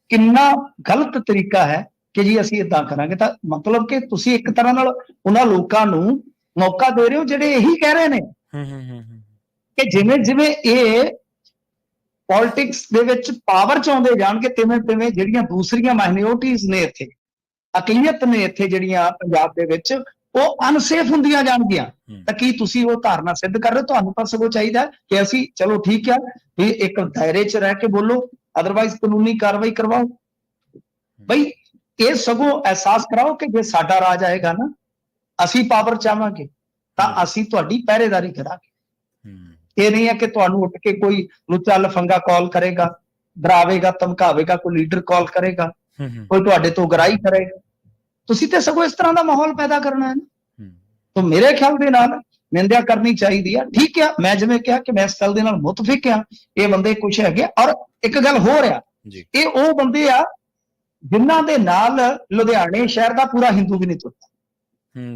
ਕਿੰਨਾ ਗਲਤ ਤਰੀਕਾ ਹੈ ਕਿ ਜੀ ਅਸੀਂ ਏਦਾਂ ਕਰਾਂਗੇ, ਤਾਂ ਮਤਲਬ ਕਿ ਤੁਸੀਂ ਇੱਕ ਤਰ੍ਹਾਂ ਨਾਲ ਉਹਨਾਂ ਲੋਕਾਂ ਨੂੰ ਮੌਕਾ ਦੇ ਰਹੇ ਹੋ ਜਿਹੜੇ ਇਹੀ ਕਹਿ ਰਹੇ ਨੇ ਕਿ ਜਿਵੇਂ ਜਿਵੇਂ ਇਹ ਪੋਲਿਟਿਕਸ ਦੇ ਵਿੱਚ ਪਾਵਰ 'ਚ ਆਉਂਦੇ ਜਾਣਗੇ, ਤਿਵੇਂ ਜਿਹੜੀਆਂ ਦੂਸਰੀਆਂ ਮਾਈਨੋਰਿਟੀਜ਼ ਨੇ ਇੱਥੇ, ਅਕਲੀਅਤ ਨੇ ਇੱਥੇ ਜਿਹੜੀਆਂ ਪੰਜਾਬ ਦੇ ਵਿੱਚ, ਉਹ ਅਨਸੇਫ ਹੁੰਦੀਆਂ ਜਾਣਗੀਆਂ। ਤਾਂ ਕੀ ਤੁਸੀਂ ਉਹ ਧਾਰਨਾ ਸਿੱਧ ਕਰ ਰਹੇ ਹੋ? ਤੁਹਾਨੂੰ ਤਾਂ ਸਗੋਂ ਚਾਹੀਦਾ ਕਿ ਅਸੀਂ, ਚਲੋ ਠੀਕ ਆ ਵੀ ਇੱਕ ਦਾਇਰੇ 'ਚ ਰਹਿ ਕੇ ਬੋਲੋ, ਅਦਰਵਾਈਜ਼ ਕਾਨੂੰਨੀ ਕਾਰਵਾਈ ਕਰਵਾਓ। ਬਈ ਇਹ ਸਗੋਂ ਅਹਿਸਾਸ ਕਰਾਓ ਕਿ ਜੇ ਸਾਡਾ ਰਾਜ ਆਏਗਾ ਨਾ, ਅਸੀਂ ਪਾਵਰ ਚਾਹਾਂਗੇ ਤਾਂ ਅਸੀਂ ਤੁਹਾਡੀ ਪਹਿਰੇਦਾਰੀ ਕਰਾਂਗੇ। ਇਹ ਨਹੀਂ ਹੈ ਕਿ ਤੁਹਾਨੂੰ ਉੱਠ ਕੇ ਕੋਈ ਲੁੱਚਾ ਲਫੰਗਾ ਕਾਲ ਕਰੇਗਾ, ਡਰਾਵੇਗਾ, ਧਮਕਾਵੇਗਾ, ਕੋਈ ਲੀਡਰ ਕਾਲ ਕਰੇਗਾ, ਕੋਈ ਤੁਹਾਡੇ ਤੋਂ ਗਰਾਈ ਕਰੇਗਾ। ਤੁਸੀਂ ਤੇ ਸਗੋਂ ਇਸ ਤਰ੍ਹਾਂ ਦਾ ਮਾਹੌਲ ਪੈਦਾ ਕਰਨਾ ਹੈ ਨਾ। ਤਾਂ ਮੇਰੇ ਖਿਆਲ ਦੇ ਨਾਲ ਨਿੰਦਿਆ ਕਰਨੀ ਚਾਹੀਦੀ ਆ। ਠੀਕ ਆ, ਮੈਂ ਜਿਵੇਂ ਕਿਹਾ ਕਿ ਮੈਂ ਇਸ ਗੱਲ ਦੇ ਨਾਲ ਮੁਤਫਿਕ ਆ, ਇਹ ਬੰਦੇ ਕੁਛ ਹੈਗੇ। ਔਰ ਇੱਕ ਗੱਲ ਹੋਰ ਆ, ਇਹ ਉਹ ਬੰਦੇ ਆ ਜਿਨ੍ਹਾਂ ਦੇ ਨਾਲ ਲੁਧਿਆਣੇ ਸ਼ਹਿਰ ਦਾ ਪੂਰਾ ਹਿੰਦੂ ਵੀ ਨਹੀਂ ਤੁਰਦਾ।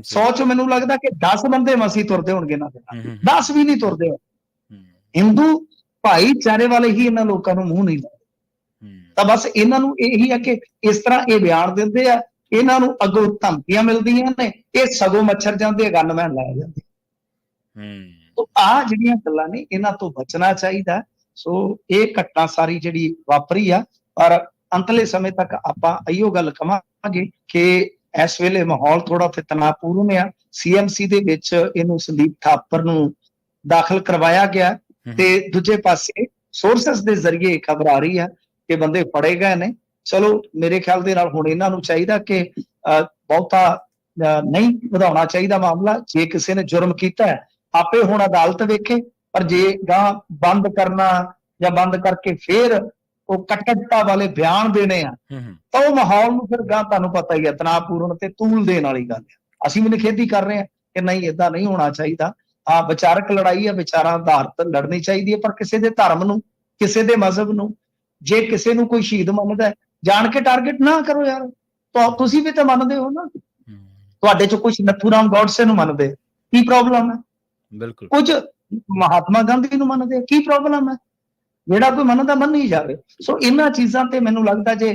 100 'ਚ ਮੈਨੂੰ ਲੱਗਦਾ ਕਿ 10 ਬੰਦੇ ਮਸੀਂ ਤੁਰਦੇ ਹੋਣਗੇ ਇਹਨਾਂ ਦੇ ਨਾਲ, 10 ਵੀ ਨਹੀਂ ਤੁਰਦੇ। ਹਿੰਦੂ ਭਾਈਚਾਰੇ ਵਾਲੇ ਹੀ ਇਹਨਾਂ ਲੋਕਾਂ ਨੂੰ ਮੂੰਹ ਨਹੀਂ ਲਾਉਂਦੇ। ਤਾਂ ਬਸ ਇਹਨਾਂ ਨੂੰ ਇਹੀ ਹੈ ਕਿ ਇਸ ਤਰ੍ਹਾਂ ਇਹ ਬਿਆਨ ਦਿੰਦੇ ਆ, ਇਹਨਾਂ ਨੂੰ ਅੱਗੋਂ ਧਮਕੀਆਂ ਮਿਲਦੀਆਂ ਨੇ, ਇਹ ਸਗੋਂ ਮੱਛਰ ਜਾਂਦੇ, ਗਨਮੈਨ ਲਾਇਆ ਜਾਂਦੇ। ਤਾਂ ਆਹ ਜਿਹੜੀਆਂ ਗੱਲਾਂ ਨੇ, ਇਹਨਾਂ ਤੋਂ ਬਚਣਾ ਚਾਹੀਦਾ। ਸੋ ਇਹ ਘਟਨਾ ਸਾਰੀ ਜਿਹੜੀ ਵਾਪਰੀ ਆ, ਪਰ ਅੰਤਲੇ ਸਮੇਂ ਤੱਕ ਆਪਾਂ ਇਹੋ ਗੱਲ ਕਵਾਂਗੇ ਕਿ ਇਸ ਵੇਲੇ ਮਾਹੌਲ ਥੋੜਾ ਤਣਾਅਪੂਰਨ ਆ। CMC ਦੇ ਵਿੱਚ ਇਹਨੂੰ ਸੰਦੀਪ ਥਾਪਰ ਨੂੰ ਦਾਖਲ ਕਰਵਾਇਆ ਗਿਆ, ਤੇ ਦੂਜੇ ਪਾਸੇ ਸੋਰਸਸ ਦੇ ਜ਼ਰੀਏ ਖਬਰ ਆ ਰਹੀ ਆ ਕਿ ਬੰਦੇ ਫੜੇ ਗਏ ਨੇ। ਚਲੋ ਮੇਰੇ ਖਿਆਲ ਦੇ ਨਾਲ ਹੁਣ ਇਹਨਾਂ ਨੂੰ ਚਾਹੀਦਾ ਕਿ ਬਹੁਤਾ ਨਹੀਂ ਵਧਾਉਣਾ ਚਾਹੀਦਾ ਮਾਮਲਾ। ਜੇ ਕਿਸੇ ਨੇ ਜੁਰਮ ਕੀਤਾ ਹੈ, ਆਪੇ ਹੁਣ ਅਦਾਲਤ ਵੇਖੇ, ਪਰ ਜੇ ਗਾਂ ਬੰਦ ਕਰਨਾ ਜਾਂ ਬੰਦ ਕਰਕੇ ਫਿਰ ਉਹ ਕੱਟੜਤਾ ਵਾਲੇ ਬਿਆਨ ਦੇਣੇ ਆ, ਤਾਂ ਉਹ ਮਾਹੌਲ ਨੂੰ ਫਿਰ ਗਾਂ ਤੁਹਾਨੂੰ ਪਤਾ ਹੀ ਹੈ ਤਣਾਅਪੂਰਨ ਤੇ ਤੂਲ ਦੇਣ ਵਾਲੀ ਗੱਲ ਹੈ। ਅਸੀਂ ਵੀ ਨਿਖੇਧੀ ਕਰ ਰਹੇ ਹਾਂ ਕਿ ਨਹੀਂ, ਏਦਾਂ ਨਹੀਂ ਹੋਣਾ ਚਾਹੀਦਾ। ਹਾਂ, ਵਿਚਾਰਕ ਲੜਾਈ ਹੈ, ਵਿਚਾਰਾਂ ਆਧਾਰਿਤ ਲੜਨੀ ਚਾਹੀਦੀ ਹੈ, ਪਰ ਕਿਸੇ ਦੇ ਧਰਮ ਨੂੰ, ਕਿਸੇ ਦੇ ਮਜ਼ਹਬ ਨੂੰ, ਜੇ ਕਿਸੇ ਨੂੰ ਕੋਈ ਸ਼ਹੀਦ ਮੰਨਦਾ, ਜਾਣ ਕੇ ਟਾਰਗੇਟ ਨਾ ਕਰੋ ਯਾਰ। ਤੁਸੀਂ ਵੀ ਤਾਂ ਮੰਨਦੇ ਹੋ ਨਾ, ਤੁਹਾਡੇ ਚ ਕੁਝ ਨੱਥੂਰਾਮ ਗੌਡਸੇ ਨੂੰ ਮੰਨਦੇ, ਕੀ ਪ੍ਰੋਬਲਮ ਹੈ? ਬਿਲਕੁਲ। ਕੁਝ ਮਹਾਤਮਾ ਗਾਂਧੀ ਨੂੰ ਮੰਨਦੇ, ਕੀ ਪ੍ਰੋਬਲਮ ਹੈ? ਜਿਹੜਾ ਕੋਈ ਮੰਨਦਾ ਮੰਨੀ ਜਾਵੇ। ਸੋ ਇਹਨਾਂ ਚੀਜ਼ਾਂ ਤੇ ਮੈਨੂੰ ਲੱਗਦਾ ਜੇ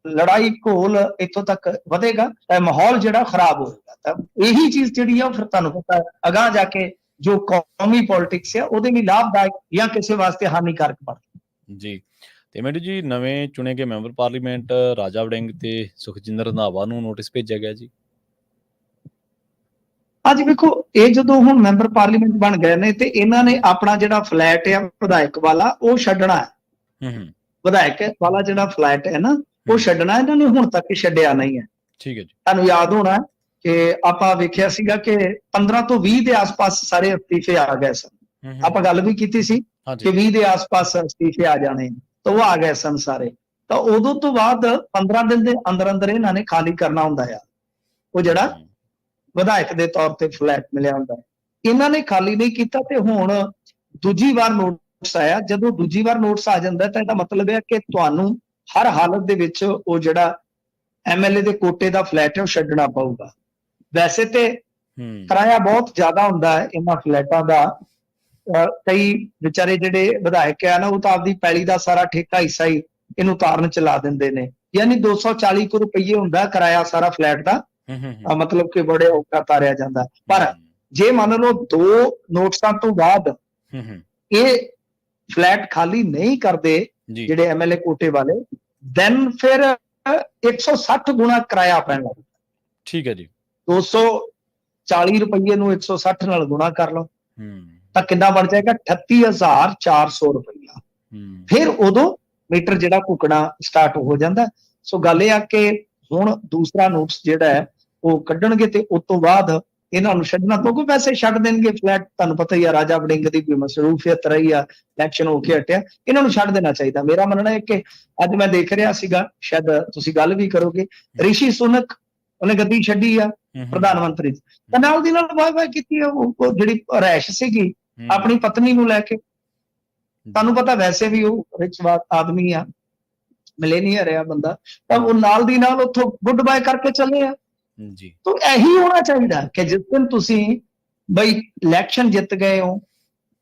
ਲੜਾਈ ਘੋਲ ਇੱਥੋਂ ਤੱਕ ਵਧੇਗਾ ਤਾਂ ਮਾਹੌਲ ਜਿਹੜਾ ਖਰਾਬ ਹੋਏਗਾ। ਤਾਂ ਇਹੀ ਚੀਜ਼ ਜਿਹੜੀ ਆ ਉਹ ਫਿਰ ਤੁਹਾਨੂੰ ਪਤਾ ਅਗਾਂਹ ਜਾ ਕੇ ਜੋ ਕੌਮੀ ਪੋਲਿਟਿਕਸ ਆ ਉਹਦੇ ਲਈ ਲਾਭਦਾਇਕ ਜਾਂ ਕਿਸੇ ਵਾਸਤੇ ਹਾਨੀਕਾਰਕ ਬਣਦੀ ਜੀ। ਤੇ ਮੈਨੂੰ ਜੀ ਨਵੇਂ ਚੁਣੇ ਗਏ ਮੈਂਬਰ ਪਾਰਲੀਮੈਂਟ ਰਾਜਾ ਵੜਿੰਗ ਤੇ ਸੁਖਜਿੰਦਰ ਰੰਧਾਵਾ ਨੂੰ ਨੋਟਿਸ ਭੇਜਿਆ ਗਿਆ ਜੀ। ਅੱਜ ਵੇਖੋ, ਇਹ ਜਦੋਂ ਹੁਣ ਮੈਂਬਰ ਪਾਰਲੀਮੈਂਟ ਬਣ ਗਏ ਨੇ ਤੇ ਇਹਨਾਂ ਨੇ ਆਪਣਾ ਜਿਹੜਾ ਫਲੈਟ ਆ ਵਿਧਾਇਕ ਵਾਲਾ ਉਹ ਛੱਡਣਾ ਹੈ। ਵਿਧਾਇਕ ਵਾਲਾ ਜਿਹੜਾ ਫਲੈਟ ਹੈ ਨਾ ਉਹ ਛੱਡਣਾ ਇਹਨਾਂ ਨੇ, ਹੁਣ ਤੱਕ ਛੱਡਿਆ ਨਹੀਂ ਹੈ। ਠੀਕ ਹੈ ਜੀ। ਤੁਹਾਨੂੰ ਯਾਦ ਹੋਣਾ ਕਿ ਆਪਾਂ ਵੇਖਿਆ ਸੀਗਾ ਕਿ 15 ਤੋਂ 20 ਦੇ ਆਸ-ਪਾਸ ਸਾਰੇ ਅਸਤੀਫੇ ਆ ਗਏ ਸਨ। ਆਪਾਂ ਗੱਲ ਵੀ ਕੀਤੀ ਸੀ ਕਿ 20 ਦੇ ਆਸ-ਪਾਸ ਅਸਤੀਫੇ ਆ ਜਾਣੇ, ਤਾਂ ਉਹ ਆ ਗਏ ਸਨ ਸਾਰੇ। ਤਾਂ ਉਦੋਂ ਤੋਂ ਬਾਅਦ 15 ਦਿਨ ਦੇ ਅੰਦਰ ਅੰਦਰ ਇਹਨਾਂ ਨੇ ਖਾਲੀ ਕਰਨਾ ਹੁੰਦਾ ਆ ਉਹ ਜਿਹੜਾ ਵਿਧਾਇਕ ਦੇ ਤੌਰ ਤੇ ਫਲੈਟ ਮਿਲਿਆ ਹੁੰਦਾ। ਇਹਨਾਂ ਨੇ ਖਾਲੀ ਨਹੀਂ ਕੀਤਾ ਤੇ ਹੁਣ ਦੂਜੀ ਵਾਰ ਨੋਟਿਸ ਆਇਆ। ਜਦੋਂ ਦੂਜੀ ਵਾਰ ਨੋਟਿਸ ਆ ਜਾਂਦਾ ਤਾਂ ਇਹਦਾ ਮਤਲਬ ਹੈ ਕਿ ਤੁਹਾਨੂੰ ਹਰ ਹਾਲਤ ਦੇ ਵਿੱਚ ਉਹ ਜਿਹੜਾ MLA ਦੇ ਕੋਟੇ ਦਾ ਫਲੈਟ ਹੈ ਉਹ ਛੱਡਣਾ ਪਊਗਾ। ਵੈਸੇ ਤੇ ਕਿਰਾਇਆ ਬਹੁਤ ਜ਼ਿਆਦਾ ਹੁੰਦਾ ਹੈ ਇਹਨਾਂ ਫਲੈਟਾਂ ਦਾ। ਕਈ ਵਿਚਾਰੇ ਜਿਹੜੇ ਵਿਧਾਇਕ ਆ ਨਾ ਉਹ ਤਾਂ ਆਪਦੀ ਪੈਲੀ ਦਾ ਸਾਰਾ ਠੇਕਾ ਹਿੱਸਾ ਹੀ ਇਹਨੂੰ ਤਾਰਨ ਚਲਾ ਦਿੰਦੇ ਨੇ। ਯਾਨੀ 240 ਕੁ ਰੁਪਈਏ ਹੁੰਦਾ ਕਿਰਾਇਆ ਸਾਰਾ ਫਲੈਟ ਦਾ। ਮਤਲਬ ਕਿ ਬੜੇ ਔਖਾ ਤਾਰਿਆ ਜਾਂਦਾ। ਪਰ ਜੇ ਮੰਨ ਲਓ 2 ਨੋਟਿਸਾਂ ਤੋਂ ਬਾਅਦ ਇਹ ਫਲੈਟ ਖਾਲੀ ਨਹੀਂ ਕਰਦੇ ਜਿਹੜੇ MLA ਕੋਟੇ ਵਾਲੇ, ਦੈਨ ਫਿਰ 160 ਗੁਣਾ ਕਿਰਾਇਆ ਪੈਣ ਲੱਗਦਾ। ਠੀਕ ਹੈ ਜੀ। 40 ਰੁਪਏ ਨੂੰ 160 ਨਾਲ ਗੁਣਾ ਕਰ ਲਓ ਹੂੰ ਤਾਂ ਕਿੰਨਾ ਬਣ ਜਾਏਗਾ? 38400 ਰੁਪਇਆ। ਹੂੰ ਫਿਰ ਉਦੋਂ ਮੀਟਰ ਜਿਹੜਾ ਘੁਕਣਾ ਸਟਾਰਟ ਹੋ ਜਾਂਦਾ। ਸੋ ਗੱਲ ਇਹ ਆ ਕਿ ਹੁਣ ਦੂਸਰਾ ਨੋਟਿਸ ਜਿਹੜਾ ਹੈ ਉਹ ਕੱਢਣਗੇ ਤੇ ਉਸ ਤੋਂ ਬਾਅਦ ਇਹਨਾਂ ਨੂੰ ਛੱਡਣਾ ਪਊਗਾ। ਵੈਸੇ ਛੱਡ ਦੇਣਗੇ ਫਲੈਟ, ਤੁਹਾਨੂੰ ਪਤਾ ਹੀ ਆ ਰਾਜਾ ਵੜਿੰਗ ਦੀ ਵੀ ਮਸਰੂਫੀਅਤ ਰਹੀ ਆ, ਇਲੈਕਸ਼ਨ ਹੋ ਕੇ ਹਟਿਆ, ਇਹਨਾਂ ਨੂੰ ਛੱਡ ਦੇਣਾ ਚਾਹੀਦਾ। ਮੇਰਾ ਮੰਨਣਾ ਹੈ ਕਿ ਅੱਜ ਮੈਂ ਦੇਖ ਰਿਹਾ ਸੀਗਾ, ਸ਼ਾਇਦ ਤੁਸੀਂ ਗੱਲ ਵੀ ਕਰੋਗੇ, ਰਿਸ਼ੀ ਸੁਨਕ ਉਹਨੇ ਗੱਦੀ ਛੱਡੀ ਆ ਪ੍ਰਧਾਨ ਮੰਤਰੀ ਦੀ, ਤਾਂ ਨਾਲ ਦੀ ਨਾਲ ਵਾਹ ਕੀਤੀ ਆ ਉਹ ਜਿਹੜੀ ਰੈਸ਼ ਸੀਗੀ ਆਪਣੀ ਪਤਨੀ ਨੂੰ ਲੈ ਕੇ। ਤੁਹਾਨੂੰ ਪਤਾ ਵੈਸੇ ਵੀ ਉਹ ਰਿਚ ਆਦਮੀ ਆ, ਮਿਲੇਨੀਅਰ ਆ ਬੰਦਾ, ਤਾਂ ਉਹ ਨਾਲ ਦੀ ਨਾਲ ਉੱਥੋਂ ਗੁੱਡ ਬਾਏ ਕਰਕੇ ਚੱਲੇ ਆ। ਜੀ ਤਾਂ ਇਹੀ ਹੋਣਾ ਚਾਹੀਦਾ ਕਿ ਜਿਸ ਦਿਨ ਤੁਸੀਂ ਬਈ ਇਲੈਕਸ਼ਨ ਜਿੱਤ ਗਏ ਹੋ,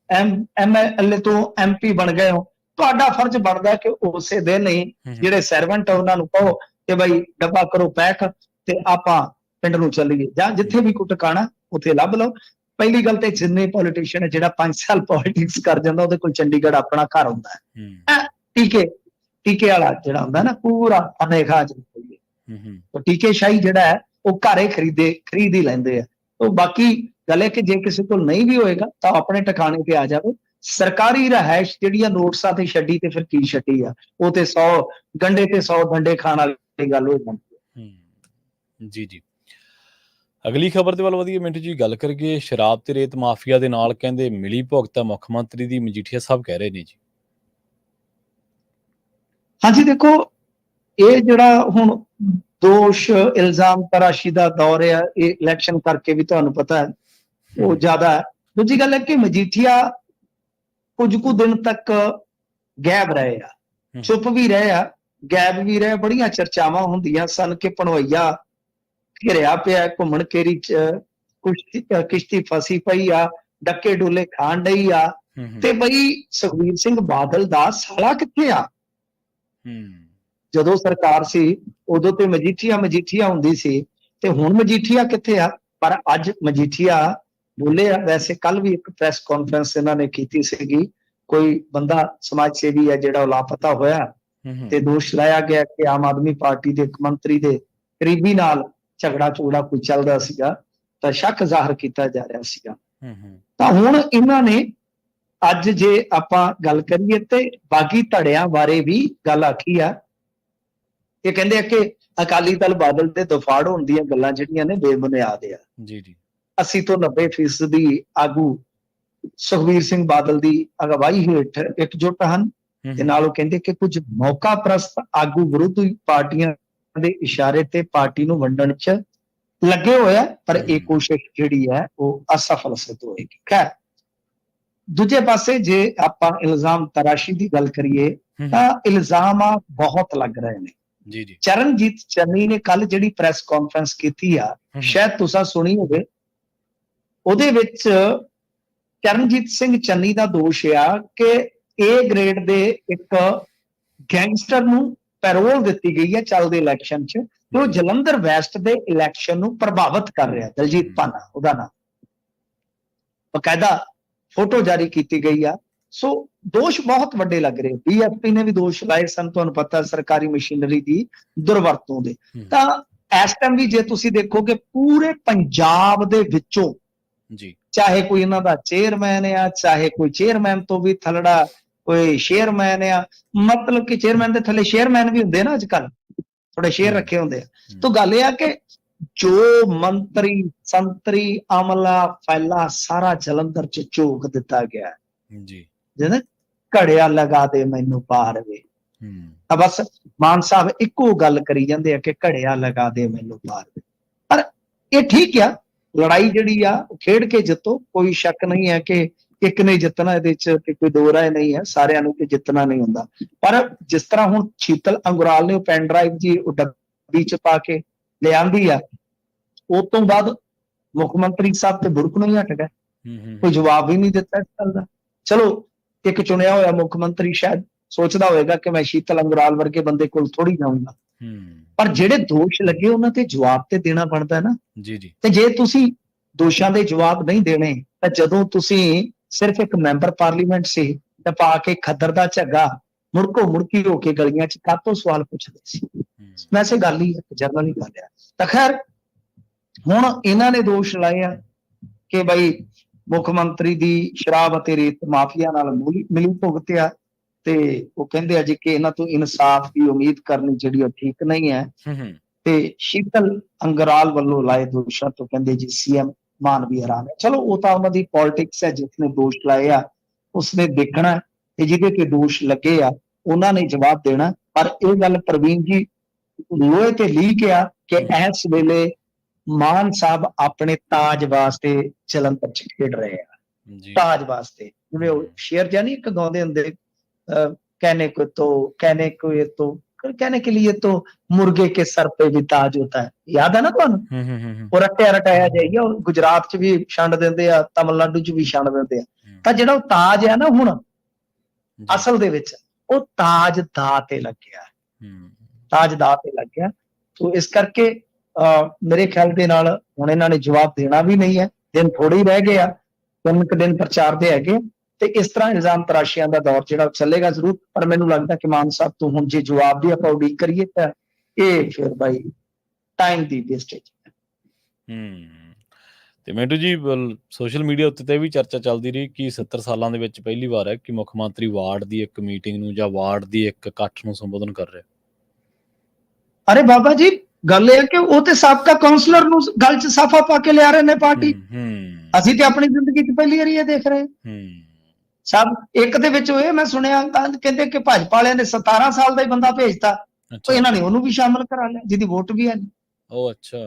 MLA ਤੋਂ MP ਬਣ ਗਏ ਹੋ, ਤੁਹਾਡਾ ਫਰਜ਼ ਬਣਦਾ ਕਿ ਉਸੇ ਦਿਨ ਹੀ ਜਿਹੜੇ ਸਰਵੈਂਟ ਆ ਉਹਨਾਂ ਨੂੰ ਕਹੋ ਕਿ ਬਈ ਡੱਬਾ ਕਰੋ ਪੈਕ ਤੇ ਆਪਾਂ ਪਿੰਡ ਨੂੰ ਚੱਲੀਏ, ਜਾਂ ਜਿੱਥੇ ਵੀ ਕੋਈ ਟਿਕਾਣਾ ਉੱਥੇ ਲੱਭ ਲਓ। ਪਹਿਲੀ ਗੱਲ ਤੇ ਜਿੰਨੇ ਪੋਲੀਟੀਸ਼ੀਅਨ ਹੈ, ਜਿਹੜਾ 5 ਸਾਲ ਪੋਲਿਟਿਕਸ ਕਰ ਜਾਂਦਾ ਉਹਦੇ ਕੋਲ ਚੰਡੀਗੜ੍ਹ ਆਪਣਾ ਘਰ ਹੁੰਦਾ ਹੈ। ਟੀਕੇ ਵਾਲਾ ਜਿਹੜਾ ਹੁੰਦਾ ਨਾ ਪੂਰਾ ਅਨੇਖਾ ਟੀਕੇ ਸ਼ਾਹੀ ਜਿਹੜਾ ਹੈ ਉਹ ਘਰੇ ਖਰੀਦ ਹੀ ਲੈਂਦੇ ਆ। ਉਹ ਬਾਕੀ ਗੱਲ ਹੈ ਕਿ ਜੇ ਕਿਸੇ ਕੋਲ ਨਹੀਂ ਵੀ ਹੋਏਗਾ ਤਾਂ ਆਪਣੇ ਟਿਕਾਣੇ ਤੇ ਆ ਜਾਵੇ। ਸਰਕਾਰੀ ਰਿਹਾਇਸ਼ ਜਿਹੜੀਆਂ ਨੋਟਿਸਾਂ ਤੇ ਛੱਡੀ ਤੇ ਫਿਰ ਕੀ ਛੱਡੀ ਆ, ਉਹ ਤੇ 100 ਗੰਡੇ ਤੇ 100 ਡੰਡੇ ਖਾਣ ਵਾਲੀ ਗੱਲ ਹੋ ਜਾਂਦੀ ਹੈ। ਜੀ ਅਗਲੀ ਖਬਰ ਦੇ ਵੱਲ ਵਧੀਆ ਮਿੰਟ ਜੀ ਗੱਲ ਕਰੀਏ। ਸ਼ਰਾਬ ਤੇ ਰੇਤ ਮਾਫੀਆ ਦੇ ਨਾਲ ਕਹਿੰਦੇ ਮਿਲੀ ਭੁਗਤ ਮੁੱਖ ਮੰਤਰੀ ਦੀ, ਮਜੀਠੀਆ ਸਾਹਿਬ ਕਹਿ ਰਹੇ ਨੇ ਜੀ। ਹਾਂਜੀ ਦੇਖੋ, ਇਹ ਜਿਹੜਾ ਹੁਣ ਦੋਸ਼ ਇਲਜ਼ਾਮ ਤਰਾਸ਼ੀ ਦਾ ਦੌਰ ਹੈ, ਇਹ ਇਲੈਕਸ਼ਨ ਕਰਕੇ ਵੀ ਤੁਹਾਨੂੰ ਪਤਾ ਹੈ ਉਹ ਜ਼ਿਆਦਾ ਹੈ। ਦੂਜੀ ਗੱਲ ਹੈ ਕਿ ਮਜੀਠੀਆ ਕੁਝ ਕੁ ਦਿਨ ਤੱਕ ਗਾਇਬ ਰਹੇ ਆ, ਚੁੱਪ ਵੀ ਰਹੇ ਆ, ਗਾਇਬ ਵੀ ਰਹੇ। ਬੜੀਆਂ ਚਰਚਾਵਾਂ ਹੁੰਦੀਆਂ ਸਨ ਕਿ ਭਣੋਈਆ ਘਿਰਿਆ ਪਿਆ, ਘੁੰਮਣ ਘੇਰੀ ਚ ਕਿਸ਼ਤੀ ਫਸੀ ਪਈ ਆ, ਡੱਕੇ ਡੋਲੇ ਖਾਣ ਡਈ ਆ, ਤੇ ਬਈ ਸੁਖਬੀਰ ਸਿੰਘ ਬਾਦਲ ਦਾ ਸਾਲਾ ਕਿੱਥੇ ਆ? ਜਦੋਂ ਸਰਕਾਰ ਸੀ ਉਦੋਂ ਤੇ ਮਜੀਠੀਆ ਹੁੰਦੀ ਸੀ, ਤੇ ਹੁਣ ਮਜੀਠੀਆ ਕਿੱਥੇ ਆ? ਪਰ ਅੱਜ ਮਜੀਠੀਆ ਬੋਲੇ ਆ। ਵੈਸੇ ਕੱਲ ਵੀ ਇੱਕ ਪ੍ਰੈਸ ਕਾਨਫਰੰਸ ਇਹਨਾਂ ਨੇ ਕੀਤੀ ਸੀਗੀ, ਕੋਈ ਬੰਦਾ ਸਮਾਜ ਸੇਵੀ ਹੈ ਜਿਹੜਾ ਉਹ ਲਾਪਤਾ ਹੋਇਆ ਤੇ ਦੋਸ਼ ਲਾਇਆ ਗਿਆ ਕਿ ਆਮ ਆਦਮੀ ਪਾਰਟੀ ਦੇ ਇੱਕ ਮੰਤਰੀ ਦੇ ਕਰੀਬੀ ਨਾਲ ਝਗੜਾ ਕੋਈ ਚੱਲਦਾ ਸੀਗਾ, ਤਾਂ ਸ਼ੱਕ ਜ਼ਾਹਰ ਕੀਤਾ ਜਾ ਰਿਹਾ ਸੀਗਾ। ਤਾਂ ਹੁਣ ਇਹਨਾਂ ਨੇ ਅੱਜ ਜੇ ਆਪਾਂ ਗੱਲ ਕਰੀਏ ਤੇ ਬਾਗੀ ਧੜਿਆਂ ਬਾਰੇ ਵੀ ਗੱਲ ਆਖੀ ਆ। ਇਹ ਕਹਿੰਦੇ ਆ ਕਿ ਅਕਾਲੀ ਦਲ ਬਾਦਲ ਦੇ ਦਫਾੜ ਹੋਣ ਦੀਆਂ ਗੱਲਾਂ ਜਿਹੜੀਆਂ ਨੇ ਬੇਬੁਨਿਆਦ ਆ। 80 ਤੋਂ 90% ਦੀ ਆਗੂ ਸੁਖਬੀਰ ਸਿੰਘ ਬਾਦਲ ਦੀ ਅਗਵਾਈ ਹੇਠ ਇਕਜੁੱਟ ਹਨ, ਤੇ ਨਾਲ ਉਹ ਕਹਿੰਦੇ ਕਿ ਕੁਝ ਮੌਕਾ ਪ੍ਰਸਤ ਆਗੂ ਵਿਰੋਧੀ ਪਾਰਟੀਆਂ ਦੇ ਇਸ਼ਾਰੇ ਤੇ ਪਾਰਟੀ ਨੂੰ ਵੰਡਣ ਚ ਲੱਗੇ ਹੋਇਆ, ਪਰ ਇਹ ਕੋਸ਼ਿਸ਼ ਜਿਹੜੀ ਹੈ ਉਹ ਅਸਫਲ ਸਿੱਧ ਹੋਏਗੀ। ਖੈਰ, ਦੂਜੇ ਪਾਸੇ ਜੇ ਆਪਾਂ ਇਲਜ਼ਾਮ ਤਰਾਸ਼ੀ ਦੀ ਗੱਲ ਕਰੀਏ ਤਾਂ ਇਲਜ਼ਾਮ ਬਹੁਤ ਲੱਗ ਰਹੇ ਨੇ। ਚਰਨਜੀਤ ਚੰਨੀ ਨੇ ਕੱਲ ਜਿਹੜੀ ਪ੍ਰੈਸ ਕਾਨਫਰੰਸ ਕੀਤੀ ਆ, ਸ਼ਾਇਦ ਤੁਸੀਂ ਸੁਣੀ ਹੋਵੇ, ਉਹਦੇ ਵਿੱਚ ਚਰਨਜੀਤ ਸਿੰਘ ਚੰਨੀ ਦਾ ਦੋਸ਼ ਆ ਕਿ A ਗ੍ਰੇਡ ਦੇ ਇੱਕ ਗੈਂਗਸਟਰ ਨੂੰ ਪੈਰੋਲ ਦਿੱਤੀ ਗਈ ਹੈ ਚੱਲਦੇ ਇਲੈਕਸ਼ਨ 'ਚ, ਤੇ ਉਹ ਜਲੰਧਰ ਵੈਸਟ ਦੇ ਇਲੈਕਸ਼ਨ ਨੂੰ ਪ੍ਰਭਾਵਿਤ ਕਰ ਰਿਹਾ। ਦਲਜੀਤ ਭਾਨਾ ਉਹਦਾ ਨਾਮ, ਬਕਾਇਦਾ ਫੋਟੋ ਜਾਰੀ ਕੀਤੀ ਗਈ ਆ। ਸੋ ਦੋਸ਼ ਬਹੁਤ ਵੱਡੇ ਲੱਗ ਰਹੇ। BFP ਨੇ ਵੀ ਦੋਸ਼ ਲਾਏ ਸਨ, ਤੁਹਾਨੂੰ ਪਤਾ, ਸਰਕਾਰੀ ਮਸ਼ੀਨਰੀ ਦੀ ਦੁਰਵਰਤੋਂ ਦੇ। ਤਾਂ ਇਸ ਟਾਈਮ ਵੀ ਜੇ ਤੁਸੀਂ ਦੇਖੋਗੇ ਪੂਰੇ ਪੰਜਾਬ ਦੇ ਵਿੱਚੋਂ ਚਾਹੇ ਕੋਈ ਇਹਨਾਂ ਦਾ ਚੇਅਰਮੈਨ ਆ, ਚਾਹੇ ਕੋਈ ਚੇਅਰਮੈਨ ਤੋਂ ਵੀ ਥੱਲੜਾ ਕੋਈ ਸ਼ੇਅਰਮੈਨ ਆ, ਮਤਲਬ ਕਿ ਚੇਅਰਮੈਨ ਦੇ ਥੱਲੇ ਸ਼ੇਅਰਮੈਨ ਵੀ ਹੁੰਦੇ ਨਾ, ਅੱਜ ਕੱਲ ਥੋੜੇ ਸ਼ੇਅਰ ਰੱਖੇ ਹੁੰਦੇ ਆ। ਤਾਂ ਗੱਲ ਇਹ ਆ ਕਿ ਜੋ ਮੰਤਰੀ ਸੰਤਰੀ ਅਮਲਾ ਫੈਲਾ ਸਾਰਾ ਜਲੰਧਰ ਚ ਝੋਕ ਦਿੱਤਾ ਗਿਆ ਜਿਹਨੇ ਘੜਿਆ ਲਗਾ ਦੇ ਮੈਨੂੰ ਪਾਰ ਵੇ। ਤਾਂ ਬਸ ਮਾਨ ਸਾਹਿਬ ਇੱਕੋ ਗੱਲ ਕਰੀ ਜਾਂਦੇ ਆ ਕਿ ਘੜਿਆ ਲਗਾ ਦੇ ਮੈਨੂੰ ਪਾਰ ਵੇ। ਪਰ ਇਹ ਠੀਕ ਆ, ਲੜਾਈ ਜਿਹੜੀ ਆ ਉਹ ਖੇਡ ਕੇ ਜਿੱਤੋ, ਕੋਈ ਸ਼ੱਕ ਨਹੀਂ ਹੈ ਕਿ ਇੱਕ ਨੇ ਜਿੱਤਣਾ, ਇਹਦੇ ਚ ਕੋਈ ਦੋ ਰਾਏ ਨਹੀਂ ਹੈ, ਸਾਰਿਆਂ ਨੂੰ ਕਿ ਜਿੱਤਣਾ ਨਹੀਂ ਹੁੰਦਾ। ਪਰ ਜਿਸ ਤਰ੍ਹਾਂ ਹੁਣ ਸ਼ੀਤਲ ਅੰਗਰਾਲ ਨੇ ਉਹ ਪੈਨ ਡਰਾਈਵ ਜੀ ਉਹ ਡੱਬੀ ਚ ਪਾ ਕੇ ਲਿਆਂਦੀ ਆ, ਉਸ ਤੋਂ ਬਾਅਦ ਮੁੱਖ ਮੰਤਰੀ ਸਾਹਿਬ ਤੇ ਬੁਰਕ ਨੂੰ ਹੀ ਹਟ ਗਏ, ਕੋਈ ਜਵਾਬ ਵੀ ਨਹੀਂ ਦਿੱਤਾ ਇਸ ਗੱਲ ਦਾ। ਚਲੋ ਇੱਕ ਚੁਣਿਆ ਹੋਇਆ ਮੁੱਖ ਮੰਤਰੀ ਸ਼ਾਇਦ ਸੋਚਦਾ ਹੋਏਗਾ ਕਿ ਮੈਂ ਸ਼ੀਤਲ ਅੰਗਰਾਲ ਵਰਗੇ ਬੰਦੇ ਕੋਲ ਥੋੜੀ ਜਾਊਂਗਾ, ਪਰ ਜਿਹੜੇ ਦੋਸ਼ ਲੱਗੇ ਉਹਨਾਂ ਤੇ ਜਵਾਬ ਤੇ ਦੇਣਾ ਬਣਦਾ ਨਾ। ਤੇ ਜੇ ਤੁਸੀਂ ਦੋਸ਼ਾਂ ਦੇ ਜਵਾਬ ਨਹੀਂ ਦੇਣੇ ਤਾਂ ਜਦੋਂ ਤੁਸੀਂ ਸਿਰਫ ਇੱਕ ਮੈਂਬਰ ਪਾਰਲੀਮੈਂਟ ਸੀ ਤਾਂ ਪਾ ਕੇ ਖੱਦਰ ਦਾ ਝੱਗਾ ਮੁੜਕੀ ਹੋ ਕੇ ਗਲੀਆਂ ਚ ਕਾਹਤੋਂ ਸਵਾਲ ਪੁੱਛਦੇ ਸੀ। ਵੈਸੇ ਗੱਲ ਹੀ ਜਰਨਲ ਹੀ ਗੱਲ ਆ। ਤਾਂ ਖੈਰ ਹੁਣ ਇਹਨਾਂ ਨੇ ਦੋਸ਼ ਲਾਏ ਆ ਕਿ ਬਈ ਮੁੱਖ ਮੰਤਰੀ ਦੀ ਸ਼ਰਾਬ ਅਤੇ ਰੇਤ ਮਾਫੀਆ ਨਾਲ ਮਿਲੀ ਭੁਗਤ ਆ, ਤੇ ਉਹ ਕਹਿੰਦੇ ਆ ਜੀ ਕਿ ਇਹਨਾਂ ਤੋਂ ਇਨਸਾਫ ਦੀ ਉਮੀਦ ਕਰਨੀ ਜਿਹੜੀ ਉਹ ਠੀਕ ਨਹੀਂ ਹੈ। ਤੇ ਸ਼ੀਤਲ ਅੰਗਰਾਲ ਵੱਲੋਂ ਲਾਏ ਦੋਸ਼ਾਂ ਤੋਂ ਕਹਿੰਦੇ ਜੀ ਸੀਐਮ ਮਾਨ ਵੀ ਹੈਰਾਨ ਹੈ। ਚਲੋ ਉਹ ਤਾਂ ਉਹਨਾਂ ਦੀ ਪੋਲਿਟਿਕਸ ਹੈ, ਜਿਸਨੇ ਦੋਸ਼ ਲਾਏ ਆ ਉਸਨੇ ਦੇਖਣਾ, ਤੇ ਜਿਹਦੇ ਤੇ ਦੋਸ਼ ਲੱਗੇ ਆ ਉਹਨਾਂ ਨੇ ਜਵਾਬ ਦੇਣਾ। ਪਰ ਇਹ ਗੱਲ ਪ੍ਰਵੀਨ ਜੀ ਲੋਹੇ ਤੇ ਲੀਕ ਆ ਕਿ ਇਸ ਵੇਲੇ ਮਾਨ ਸਾਹਿਬ ਆਪਣੇ ਤਾਜ ਵਾਸਤੇ ਜਲੰਧਰ ਚ ਖੇਡ ਰਹੇ ਆ, ਤਾਜ ਵਾਸਤੇ। ਜਿਵੇਂ ਉਹ ਸ਼ੇਰ ਜਾਨੀ ਇੱਕ ਗਾਉਂਦੇ ਹੁੰਦੇ, कहने के लिए तो मुर्गे के सर पे भी ताज होता है, याद है ना ਤੁਹਾਨੂੰ? ਉਹ ਰਟਿਆ ਜਾਈਏ, ਉਹ ਗੁਜਰਾਤ ਚ ਵੀ ਛੰਡ ਦਿੰਦੇ ਆ, ਤਮਿਲਨਾਡੂ ਚ ਵੀ ਛੰਡ ਦਿੰਦੇ ਆ। ਤਾਂ ਜਿਹੜਾ ਉਹ ਤਾਜ ਹੈ ਨਾ ਹੁਣ ਅਸਲ ਦੇ ਵਿੱਚ ਉਹ ਤਾਜ ਦਾ ਤੇ ਲੱਗਿਆ, ਤਾਜ ਦਾ ਤੇ ਲੱਗਿਆ। ਸੋ ਇਸ ਕਰਕੇ ਮੇਰੇ ਖਿਆਲ ਦੇ ਨਾਲ ਹੁਣ ਇਹਨਾਂ ਨੇ ਜਵਾਬ ਦੇਣਾ ਵੀ ਨਹੀਂ ਹੈ, ਦਿਨ ਥੋੜੇ ਹੀ ਰਹਿ ਗਏ ਆ, 3 ਦਿਨ ਪ੍ਰਚਾਰ ਦੇ ਹੈਗੇ, ਤੇ ਇਸ ਤਰ੍ਹਾਂ ਇਲਜ਼ਾਮ ਤਰਾਸ਼ੀਆਂ ਦਾ ਦੌਰ ਜਿਹੜਾ ਚੱਲੇਗਾ ਜ਼ਰੂਰ। ਪਰ ਮੈਨੂੰ ਲੱਗਦਾ ਕਿ ਮਾਨ ਸਾਹਿਬ ਤੋਂ ਹੁਣ ਜੇ ਜਵਾਬ ਦੀ ਆਪਾਂ ਉਡੀਕ ਕਰੀਏ ਤਾਂ ਇਹ ਫਿਰ ਬਾਈ ਟਾਈਮ ਦੀ ਵੇਸਟੇਜ ਹੈ। ਤੇ ਮਿੰਟੂ ਜੀ, ਸੋਸ਼ਲ ਮੀਡੀਆ ਉੱਤੇ ਤੇ ਵੀ ਚਰਚਾ ਚੱਲਦੀ ਰਹੀ ਕਿ 70 ਸਾਲਾਂ ਦੇ ਵਿੱਚ ਪਹਿਲੀ ਵਾਰ ਹੈ ਕਿ ਮੁੱਖ ਮੰਤਰੀ ਵਾਰਡ ਦੀ ਇੱਕ ਮੀਟਿੰਗ ਨੂੰ ਜਾਂ ਵਾਰਡ ਦੀ ਇੱਕ ਇਕੱਠ ਨੂੰ ਸੰਬੋਧਨ ਕਰ ਰਿਹਾ। ਅਰੇ ਬਾਬਾ ਜੀ, ਗੱਲ ਇਹ ਹੈ ਕਿ ਉਹ ਤੇ ਸਾਬਕਾ ਕਾਉਂਸਲਰ ਨੂੰ ਗੱਲ 'ਚ ਸਾਫਾ ਪਾ ਕੇ ਲਿਆ ਰਹੇ ਨੇ ਪਾਰਟੀ। ਅਸੀਂ ਤੇ ਆਪਣੀ ਜ਼ਿੰਦਗੀ 'ਚ ਪਹਿਲੀ ਵਾਰੀ ਇਹ ਦੇਖ ਰਹੇ ਸਭ। ਇੱਕ ਦੇ ਵਿੱਚ ਹੋਏ, ਮੈਂ ਸੁਣਿਆ ਕਹਿੰਦੇ ਕਿ ਭਾਜਪਾ ਵਾਲਿਆਂ ਨੇ 17 ਸਾਲ ਦਾ ਹੀ ਬੰਦਾ ਭੇਜਤਾ, ਤੇ ਇਹਨਾਂ ਨੇ ਉਹਨੂੰ ਵੀ ਸ਼ਾਮਲ ਕਰਾ ਲਿਆ ਜਿਹਦੀ ਵੋਟ ਵੀ ਹੈ। ਉਹ ਅੱਛਾ,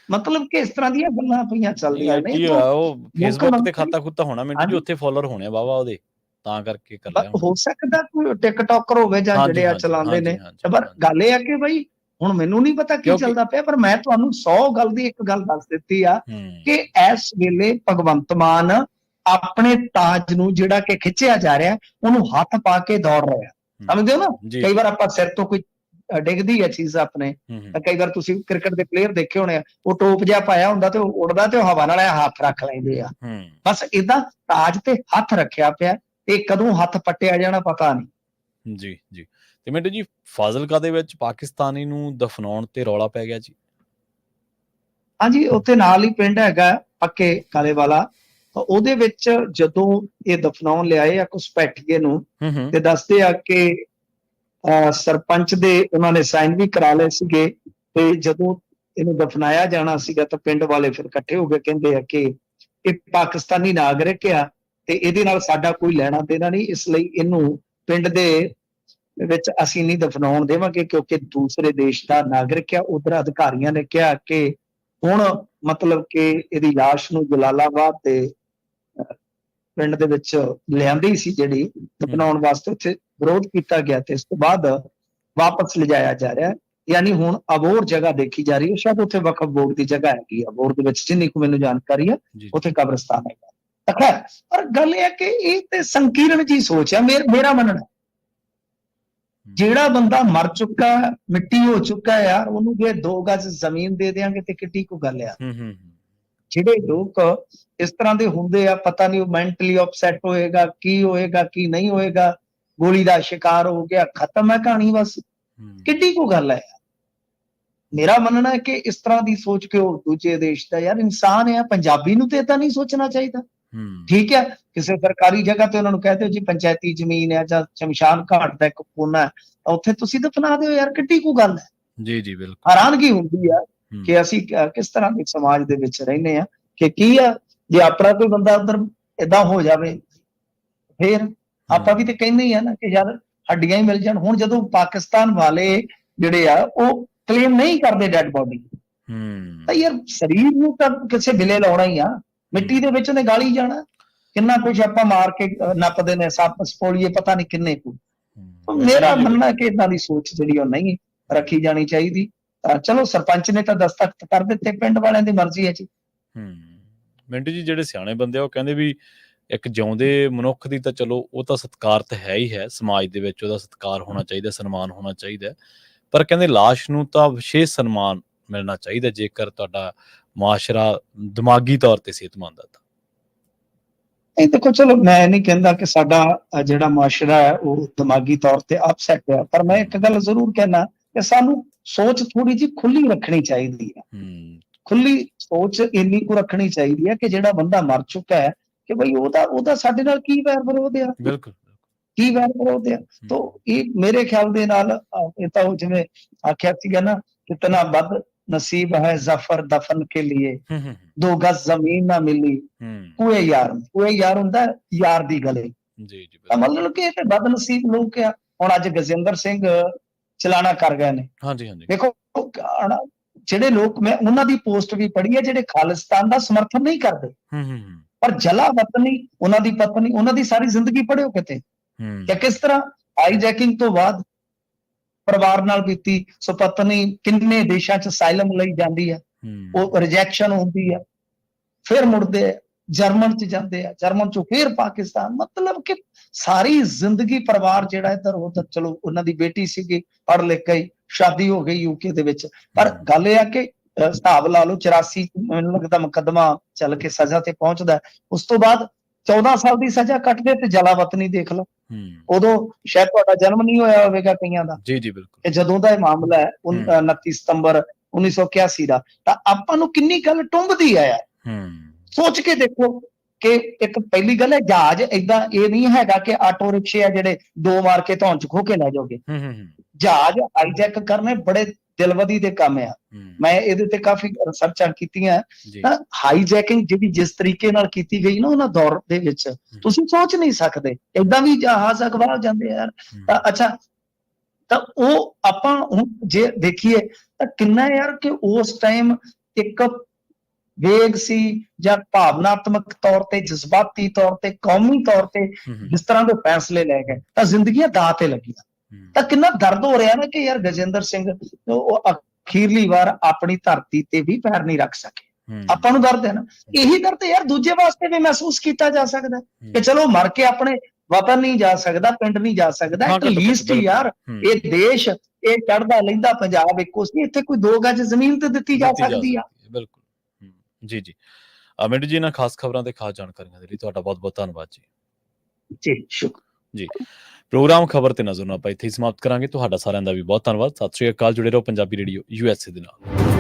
ਮਤਲਬ ਕਿ ਇਸ ਤਰ੍ਹਾਂ ਦੀਆਂ ਗੱਲਾਂ ਪਈਆਂ ਚੱਲਦੀਆਂ ਨੇ। ਉਹ ਫੇਸਬੁੱਕ ਤੇ ਖਾਤਾ ਖੁੱਤਾ ਹੋਣਾ ਮਿੰਟੂ ਜੀ, ਉੱਥੇ ਫਾਲੋਅਰ ਹੋਣੇ ਵਾਵਾ ਉਹਦੇ, ਤਾਂ ਕਰਕੇ ਕਰ ਲਿਆ ਹੋ ਸਕਦਾ। ਕੋਈ ਟਿਕਟੋਕਰ ਹੋਵੇ ਜਾਂ ਜਿਹੜੇ ਆ ਚਲਾਉਂਦੇ ਨੇ। ਪਰ ਗੱਲ ਇਹ ਆ ਕਿ ਬਈ ਹੁਣ ਮੈਨੂੰ ਨਹੀਂ ਪਤਾ ਕੀ ਚੱਲਦਾ ਪਿਆ, ਪਰ ਮੈਂ ਤੁਹਾਨੂੰ 100 ਗੱਲ ਦੀ ਇੱਕ ਗੱਲ ਦੱਸ ਦਿੱਤੀ ਆ ਕਿ ਇਸ ਵੇਲੇ ਭਗਵੰਤ ਮਾਨ ਆਪਣੇ ਤਾਜ ਨੂੰ ਜਿਹੜਾ ਕਿ ਖਿੱਚਿਆ ਜਾ ਰਿਹਾ ਉਹਨੂੰ ਹੱਥ ਪਾ ਕੇ ਦੌੜ ਰਿਹਾ। ਸਮਝਦੇ ਹੋ ਨਾ? ਕਈ ਵਾਰ ਆਪਾਂ ਸਿਰ ਤੋਂ ਕੋਈ ਡਿੱਗਦੀ ਹੈ ਚੀਜ਼ ਆਪਣੇ, ਕਈ ਵਾਰ ਤੁਸੀਂ ਕ੍ਰਿਕਟ ਦੇ ਪਲੇਅਰ ਦੇਖੇ ਹੋਣੇ ਆ, ਉਹ ਟੋਪ ਜਿਹਾ ਪਾਇਆ ਹੁੰਦਾ ਤੇ ਉਹ ਉੱਡਦਾ ਤੇ ਉਹ ਹਵਾ ਨਾਲ ਹੱਥ ਰੱਖ ਲੈਂਦੇ ਆ। ਬਸ ਏਦਾਂ ਤਾਜ ਤੇ ਹੱਥ ਰੱਖਿਆ ਪਿਆ, ਤੇ ਕਦੋਂ ਹੱਥ ਪੱਟਿਆ ਜਾਣਾ ਪਤਾ ਨਹੀਂ। ਜੀ ਜੀ। ਤੇ ਮਿੰਟੂ ਜੀ, ਫਾਜ਼ਿਲਕਾ ਦੇ ਵਿੱਚ ਪਾਕਿਸਤਾਨੀ ਨੂੰ ਦਫਨਾਉਣ ਤੇ ਰੌਲਾ ਪੈ ਗਿਆ ਜੀ। ਹਾਂਜੀ, ਉੱਥੇ ਨਾਲ ਹੀ ਪਿੰਡ ਹੈਗਾ ਪੱਕੇ ਕਾਲੇ ਵਾਲਾ, ਉਹਦੇ ਵਿੱਚ ਜਦੋਂ ਇਹ ਦਫਨਾਉਣ ਲਿਆਏ ਆ ਘੁਸਪੈਠੀਏ ਨੂੰ, ਤੇ ਦੱਸਦੇ ਆ ਕਿ ਸਰਪੰਚ ਦੇ ਉਹਨਾਂ ਨੇ ਸਾਈਨ ਵੀ ਕਰਾ ਲਏ ਸੀਗੇ, ਤੇ ਜਦੋਂ ਇਹਨੂੰ ਦਫਨਾਇਆ ਜਾਣਾ ਸੀਗਾ ਤਾਂ ਪਿੰਡ ਵਾਲੇ ਫਿਰ ਇਕੱਠੇ ਹੋ ਕੇ ਕਹਿੰਦੇ ਆ ਕਿ ਇਹ ਪਾਕਿਸਤਾਨੀ ਨਾਗਰਿਕ ਆ ਤੇ ਇਹਦੇ ਨਾਲ ਸਾਡਾ ਕੋਈ ਲੈਣਾ ਦੇਣਾ ਨਹੀਂ, ਇਸ ਲਈ ਇਹਨੂੰ ਪਿੰਡ ਦੇ ਵਿੱਚ ਅਸੀਂ ਨਹੀਂ ਦਫਨਾਉਣ ਦੇਵਾਂਗੇ ਕਿਉਂਕਿ ਦੂਸਰੇ ਦੇਸ਼ ਦਾ ਨਾਗਰਿਕ ਆ। ਉਧਰ ਅਧਿਕਾਰੀਆਂ ਨੇ ਕਿਹਾ ਕਿ ਹੁਣ ਮਤਲਬ ਕਿ ਇਹਦੀ ਲਾਸ਼ ਨੂੰ ਜਲਾਲਾਬਾਦ ਦੇ ਪਿੰਡ ਦੇ ਵਿੱਚ ਲਿਆਂਦੀ ਸੀ ਜਿਹੜੀ ਦਫਨਾਉਣ ਵਾਸਤੇ, ਉੱਥੇ ਵਿਰੋਧ ਕੀਤਾ ਗਿਆ ਤੇ ਇਸ ਤੋਂ ਬਾਅਦ ਵਾਪਸ ਲਿਜਾਇਆ ਜਾ ਰਿਹਾ। ਯਾਨੀ ਹੁਣ ਅਬੋਰ ਜਗ੍ਹਾ ਦੇਖੀ ਜਾ ਰਹੀ ਹੈ, ਸ਼ਾਇਦ ਉੱਥੇ ਵਕਫ ਬੋਰਡ ਦੀ ਜਗ੍ਹਾ ਹੈਗੀ ਆ ਅਬੋਰ ਦੇ ਵਿੱਚ, ਜਿੰਨੀ ਕੁ ਮੈਨੂੰ ਜਾਣਕਾਰੀ ਆ ਉੱਥੇ ਕਬਰਸਤਾਨ ਹੈਗਾ। ਪਰ ਗੱਲ ਇਹ ਹੈ ਕਿ ਇਹ ਤੇ ਸੰਕੀਰਣ ਜੀ ਸੋਚ ਹੈ। ਮੇਰਾ ਮੰਨਣਾ ਜਿਹੜਾ ਬੰਦਾ ਮਰ ਚੁੱਕਾ, ਮਿੱਟੀ ਹੋ ਚੁੱਕਾ ਯਾਰ, ਉਹਨੂੰ ਜੇ 2 ਗਜ਼ ਜ਼ਮੀਨ ਦੇ ਦਿਆਂਗੇ ਤੇ ਕਿੱਡੀ ਕੋ ਗੱਲ ਆ। ਜਿਹੜੇ ਲੋਕ ਇਸ ਤਰ੍ਹਾਂ ਦੇ ਹੁੰਦੇ ਆ, ਪਤਾ ਨਹੀਂ ਉਹ ਮੈਂਟਲੀ ਅਪਸੈਟ ਹੋਏਗਾ, ਕੀ ਹੋਏਗਾ ਕੀ ਨਹੀਂ ਹੋਏਗਾ, ਗੋਲੀ ਦਾ ਸ਼ਿਕਾਰ ਹੋ ਗਿਆ, ਖਤਮ ਹੈ ਕਹਾਣੀ, ਬਸ ਕਿੱਡੀ ਕੋ ਗੱਲ ਹੈ। ਮੇਰਾ ਮੰਨਣਾ ਹੈ ਕਿ ਇਸ ਤਰ੍ਹਾਂ ਦੀ ਸੋਚ ਕੇ ਉਹ ਦੂਜੇ ਦੇਸ਼ ਦਾ ਯਾਰ ਇਨਸਾਨ ਹੈ, ਪੰਜਾਬੀ ਨੂੰ ਤੇ ਏਦਾਂ ਨਹੀਂ ਸੋਚਣਾ ਚਾਹੀਦਾ। ਠੀਕ ਹੈ, ਕਿਸੇ ਸਰਕਾਰੀ ਜਗ੍ਹਾ ਤੇ ਉਹਨਾਂ ਨੂੰ ਕਹਿ ਦਿਓ ਜੀ ਪੰਚਾਇਤੀ ਜ਼ਮੀਨ ਹੈ ਜਾਂ ਸ਼ਮਸ਼ਾਨ ਘਾਟ ਦਾ ਇੱਕ ਕੋਨਾ ਹੈ, ਉੱਥੇ ਤੁਸੀਂ ਦਫਨਾ ਦਿਓ ਯਾਰ, ਕਿੱਡੀ ਕੋ ਗੱਲ ਹੈ। ਜੀ ਜੀ ਬਿਲਕੁਲ। ਹੈਰਾਨਗੀ ਹੁੰਦੀ ਆ ਕਿ ਅਸੀਂ ਕਿਸ ਤਰ੍ਹਾਂ ਦੇ ਸਮਾਜ ਦੇ ਵਿੱਚ ਰਹਿੰਦੇ ਆ ਕਿ ਕੀ ਆ ਜੇ ਆਪਣਾ ਕੋਈ ਬੰਦਾ ਉਧਰ ਏਦਾਂ ਹੋ ਜਾਵੇ, ਫੇਰ ਆਪਾਂ ਵੀ ਤੇ ਕਹਿੰਦੇ ਹੀ ਆ ਨਾ ਕਿ ਯਾਰ ਹੱਡੀਆਂ ਹੀ ਮਿਲ ਜਾਣ। ਹੁਣ ਜਦੋਂ ਪਾਕਿਸਤਾਨ ਵਾਲੇ ਜਿਹੜੇ ਆ ਉਹ ਕਲੇਮ ਨਹੀਂ ਕਰਦੇ ਡੈਡ ਬੋਡੀ, ਤਾਂ ਯਾਰ ਸਰੀਰ ਨੂੰ ਤਾਂ ਕਿਸੇ ਬਿਲੇ ਲਾਉਣਾ ਹੀ ਆ, ਮਿੱਟੀ ਦੇ ਵਿੱਚ ਉਹਨੇ ਗਾਲੀ ਜਾਣਾ। ਕਿੰਨਾ ਕੁਛ ਆਪਾਂ ਮਾਰ ਕੇ ਨੱਪਦੇ ਨੇ, ਸੱਪ ਸਪੋਲੀਏ ਪਤਾ ਨਹੀਂ ਕਿੰਨੇ ਕੁ। ਮੇਰਾ ਮੰਨਣਾ ਕਿ ਏਦਾਂ ਦੀ ਸੋਚ ਜਿਹੜੀ ਉਹ ਨਹੀਂ ਰੱਖੀ ਜਾਣੀ ਚਾਹੀਦੀ। ਚਲੋ ਸਰਪੰਚ ਨੇ ਤਾਂ ਦਸਤਖਤ ਕਰ ਦਿੱਤੇ, ਪਿੰਡ ਵਾਲਿਆਂ ਦੀ ਮਰਜ਼ੀ ਹੈ ਜੀ। ਮਿੰਟੂ ਜੀ, ਜਿਹੜੇ ਸਿਆਣੇ ਬੰਦੇ ਆ ਉਹ ਕਹਿੰਦੇ ਵੀ ਇੱਕ ਜਿਉਂਦੇ ਮਨੁੱਖ ਦੀ ਤਾਂ ਚਲੋ ਉਹ ਤਾਂ ਸਤਿਕਾਰ ਤਾਂ ਹੈ ਹੀ ਹੈ, ਸਮਾਜ ਦੇ ਵਿੱਚ ਉਹਦਾ ਸਤਿਕਾਰ ਹੋਣਾ ਚਾਹੀਦਾ, ਸਨਮਾਨ ਹੋਣਾ ਚਾਹੀਦਾ, ਪਰ ਕਹਿੰਦੇ ਲਾਸ਼ ਨੂੰ ਤਾਂ ਵਿਸ਼ੇਸ਼ ਸਨਮਾਨ ਮਿਲਣਾ ਚਾਹੀਦਾ ਜੇਕਰ ਤੁਹਾਡਾ ਮੁਆਸ਼ਰਾ ਦਿਮਾਗੀ ਤੌਰ ਤੇ ਸਿਹਤਮੰਦ ਆ ਤਾਂ। ਇਹ ਦੇਖੋ, ਚਲੋ ਮੈਂ ਨਹੀਂ ਕਹਿੰਦਾ ਕਿ ਸਾਡਾ ਜਿਹੜਾ ਮੁਆਸ਼ਰਾ ਹੈ ਉਹ ਦਿਮਾਗੀ ਤੌਰ ਤੇ ਅਪਸੈਟ ਹੈ, ਪਰ ਮੈਂ ਇੱਕ ਗੱਲ ਜ਼ਰੂਰ ਕਹਿਣਾ ਕਿ ਸਾਨੂੰ ਸੋਚ ਥੋੜੀ ਜਿਹੀ ਖੁੱਲੀ ਰੱਖਣੀ ਚਾਹੀਦੀ ਹੈ। ਖੁੱਲੀ ਸੋਚ ਇੰਨੀ ਕੁ ਰੱਖਣੀ ਚਾਹੀਦੀ ਹੈ ਕਿ ਜਿਹੜਾ ਬੰਦਾ ਮਰ ਚੁੱਕਾ ਹੈ ਕਿ ਬਈ ਉਹਦਾ ਸਾਡੇ ਨਾਲ ਕੀ ਵੈਰ ਵਿਰੋਧ ਆ, ਬਿਲਕੁਲ ਕੀ ਵੈਰ ਵਿਰੋਧ ਆ। ਤੋ ਇਹ ਮੇਰੇ ਖਿਆਲ ਦੇ ਨਾਲ ਇਹ ਤਾਂ ਉਹ ਜਿਵੇਂ ਆਖਿਆ ਸੀਗਾ ਨਾ, ਕਿਤਨਾ ਬਦ ਨਸੀਬ ਹੈ ਜ਼ਫਰ ਦਫਨ ਕੇ लिए, 2 गज ਜ਼ਮੀਨ ਨਾ ਮਿਲੀ, ਕੂਏ ਯਾਰ ਹੁੰਦਾ ਯਾਰ ਦੀ ਗਲੇ। ਜੀ ਜੀ ਤਾਂ ਮਤਲਬ ਕਿ ਇਹ ਤੇ ਬਦਨਸੀਬ ਲੋਕ ਆ। ਹੁਣ ਅੱਜ ਗਜਿੰਦਰ ਸਿੰਘ ਚਲਾਣਾ ਕਰ ਗਏ ਨੇ। ਹਾਂਜੀ ਹਾਂਜੀ ਦੇਖੋ ਜਿਹੜੇ ਲੋਕ, ਮੈਂ ਉਹਨਾਂ ਦੀ ਪੋਸਟ ਵੀ ਪੜ੍ਹੀ ਹੈ ਜਿਹੜੇ ਖਾਲਿਸਤਾਨ ਦਾ ਸਮਰਥਨ ਨਹੀਂ ਕਰਦੇ, ਪਰ ਜਲਾ ਵਤਨੀ ਉਹਨਾਂ ਦੀ ਪਤਨੀ, ਉਹਨਾਂ ਦੀ ਸਾਰੀ ਜ਼ਿੰਦਗੀ ਪੜ੍ਹਿਓ ਕਿਤੇ ਕਿ ਕਿਸ ਤਰ੍ਹਾਂ ਹਾਈਜੈਕਿੰਗ ਤੋਂ ਬਾਅਦ ਪਰਿਵਾਰ ਨਾਲ ਬੀਤੀ। ਸੋ ਪਤਨੀ ਕਿੰਨੇ ਦੇਸ਼ਾਂ 'ਚ ਅਸਾਈਲਮ ਲਈ ਜਾਂਦੀ ਹੈ, ਉਹ ਰਿਜੈਕਸ਼ਨ ਹੁੰਦੀ ਹੈ, ਫਿਰ ਮੁੜਦੇ ਆ ਜਰਮਨ 'ਚ ਜਾਂਦੇ ਆ, ਜਰਮਨ 'ਚੋਂ ਫਿਰ ਪਾਕਿਸਤਾਨ। ਮਤਲਬ ਕਿ ਸਾਰੀ ਜ਼ਿੰਦਗੀ ਪਰਿਵਾਰ ਜਿਹੜਾ ਇੱਧਰ ਉੱਧਰ, ਚਲੋ ਉਹਨਾਂ ਦੀ ਬੇਟੀ ਸੀਗੀ ਪੜ੍ਹ ਲਿਖ ਗਈ, ਸ਼ਾਦੀ ਹੋ ਗਈ ਯੂਕੇ ਦੇ ਵਿੱਚ। ਪਰ ਗੱਲ ਇਹ ਆ ਕਿ ਹਿਸਾਬ ਲਾ ਲਓ 84 ਮੈਨੂੰ ਲੱਗਦਾ ਮੁਕੱਦਮਾ ਚੱਲ ਕੇ ਸਜ਼ਾ ਤੇ ਪਹੁੰਚਦਾ, ਉਸ ਤੋਂ ਬਾਅਦ 14 ਸਾਲ ਦੀ ਸਜ਼ਾ ਕੱਟਦੇ ਤੇ ਜਲਾ ਵਤਨੀ ਦੇਖ ਲਓ। ਉਦੋਂ ਸ਼ਾਇਦ ਤੁਹਾਡਾ ਜਨਮ ਨਹੀਂ ਹੋਇਆ ਹੋਵੇਗਾ ਕਈਆਂ ਦਾ, ਜੀ ਜੀ ਬਿਲਕੁਲ, ਕਿ ਜਦੋਂ ਦਾ ਇਹ ਮਾਮਲਾ ਹੈ 29 ਸਤੰਬਰ 1981 ਦਾ। ਤਾਂ ਆਪਾਂ ਨੂੰ ਕਿੰਨੀ ਗੱਲ ਟੁੰਬਦੀ ਹੈ ਯਾਰ। ਸੋਚ ਕੇ ਦੇਖੋ ਕਿ ਇੱਕ ਪਹਿਲੀ ਗੱਲ ਹੈ, ਜਹਾਜ਼ ਏਦਾਂ ਇਹ ਨਹੀਂ ਹੈਗਾ ਕਿ ਆਟੋ ਰਿਕਸ਼ੇ ਆ ਜਿਹੜੇ 2 ਮਾਰ ਕੇ ਧੌਣ ਚ ਖੋਹ ਕੇ ਲੈ ਜਾਓਗੇ। ਜਹਾਜ਼ ਹਾਈਜੈਕ ਕਰਨੇ ਬੜੇ ਦਿਲਵਦੀ ਦੇ ਕੰਮ ਆ। ਮੈਂ ਇਹਦੇ ਤੇ ਕਾਫੀ ਰਿਸਰਚਾਂ ਕੀਤੀਆਂ। ਤਾਂ ਹਾਈਜੈਕਿੰਗ ਜਿਹੜੀ ਜਿਸ ਤਰੀਕੇ ਨਾਲ ਕੀਤੀ ਗਈ ਨਾ ਉਹਨਾਂ ਦੌਰ ਦੇ ਵਿੱਚ, ਤੁਸੀਂ ਸੋਚ ਨਹੀਂ ਸਕਦੇ ਏਦਾਂ ਵੀ ਜਹਾਜ਼ ਅਖਵਾ ਜਾਂਦੇ ਆ ਯਾਰ। ਤਾਂ ਅੱਛਾ, ਤਾਂ ਉਹ ਆਪਾਂ ਹੁਣ ਜੇ ਦੇਖੀਏ ਤਾਂ ਕਿੰਨਾ ਯਾਰ ਕਿ ਉਸ ਟਾਈਮ ਇੱਕ ਵੇਗ ਸੀ ਜਾਂ ਭਾਵਨਾਤਮਕ ਤੌਰ ਤੇ, ਜਜ਼ਬਾਤੀ ਤੌਰ ਤੇ, ਕੌਮੀ ਤੌਰ ਤੇ ਜਿਸ ਤਰ੍ਹਾਂ ਦੇ ਫੈਸਲੇ ਲੈ ਗਏ ਤਾਂ ਜ਼ਿੰਦਗੀਆਂ ਦਾਅ ਤੇ ਲੱਗੀਆਂ। ਤਾਂ ਕਿੰਨਾ ਦਰਦ ਹੋ ਰਿਹਾ ਨਾ ਕਿ ਯਾਰ ਗਜਿੰਦਰ ਸਿੰਘ ਉਹ ਅਖੀਰਲੀ ਵਾਰ ਆਪਣੀ ਧਰਤੀ ਤੇ ਵੀ ਪੈਰ ਨਹੀਂ ਰੱਖ ਸਕੇ। ਆਪਾਂ ਨੂੰ ਦਰਦ ਹੈ ਨਾ, ਇਹੀ ਦਰਦ ਯਾਰ ਦੂਜੇ ਵਾਸਤੇ ਵੀ ਮਹਿਸੂਸ ਕੀਤਾ ਜਾ ਸਕਦਾ ਕਿ ਚਲੋ ਮਰ ਕੇ ਆਪਣੇ ਵਤਨ ਨਹੀਂ ਜਾ ਸਕਦਾ, ਪਿੰਡ ਨਹੀਂ ਜਾ ਸਕਦਾ, ਐਟ ਲੀਸਟ ਯਾਰ ਇਹ ਦੇਸ਼, ਇਹ ਚੜ੍ਹਦਾ ਲਹਿੰਦਾ ਪੰਜਾਬ ਇੱਕੋ ਸੀ, ਇੱਥੇ ਕੋਈ 2 ਗਜ ਜ਼ਮੀਨ ਤੇ ਦਿੱਤੀ ਜਾ ਸਕਦੀ ਆ। ਬਿਲਕੁਲ ਜੀ ਜੀ। ਮਿੰਟੂ ਜੀ, ਇਹਨਾਂ ਖਾਸ ਖਬਰਾਂ ਤੇ ਖਾਸ ਜਾਣਕਾਰੀਆਂ ਦੇ ਲਈ ਤੁਹਾਡਾ ਬਹੁਤ ਬਹੁਤ ਧੰਨਵਾਦ ਜੀ। ਜੀ ਸ਼ੁਕਰ ਜੀ। ਪ੍ਰੋਗਰਾਮ ਖਬਰ ਤੇ ਨਜ਼ਰ ਨੂੰ ਆਪਾਂ ਇੱਥੇ ਹੀ ਸਮਾਪਤ ਕਰਾਂਗੇ। ਤੁਹਾਡਾ ਸਾਰਿਆਂ ਦਾ ਵੀ ਬਹੁਤ ਧੰਨਵਾਦ। ਸਤਿ ਸ਼੍ਰੀ ਅਕਾਲ। ਜੁੜੇ ਰਹੋ ਪੰਜਾਬੀ ਰੇਡੀਓ USA ਦੇ ਨਾਲ।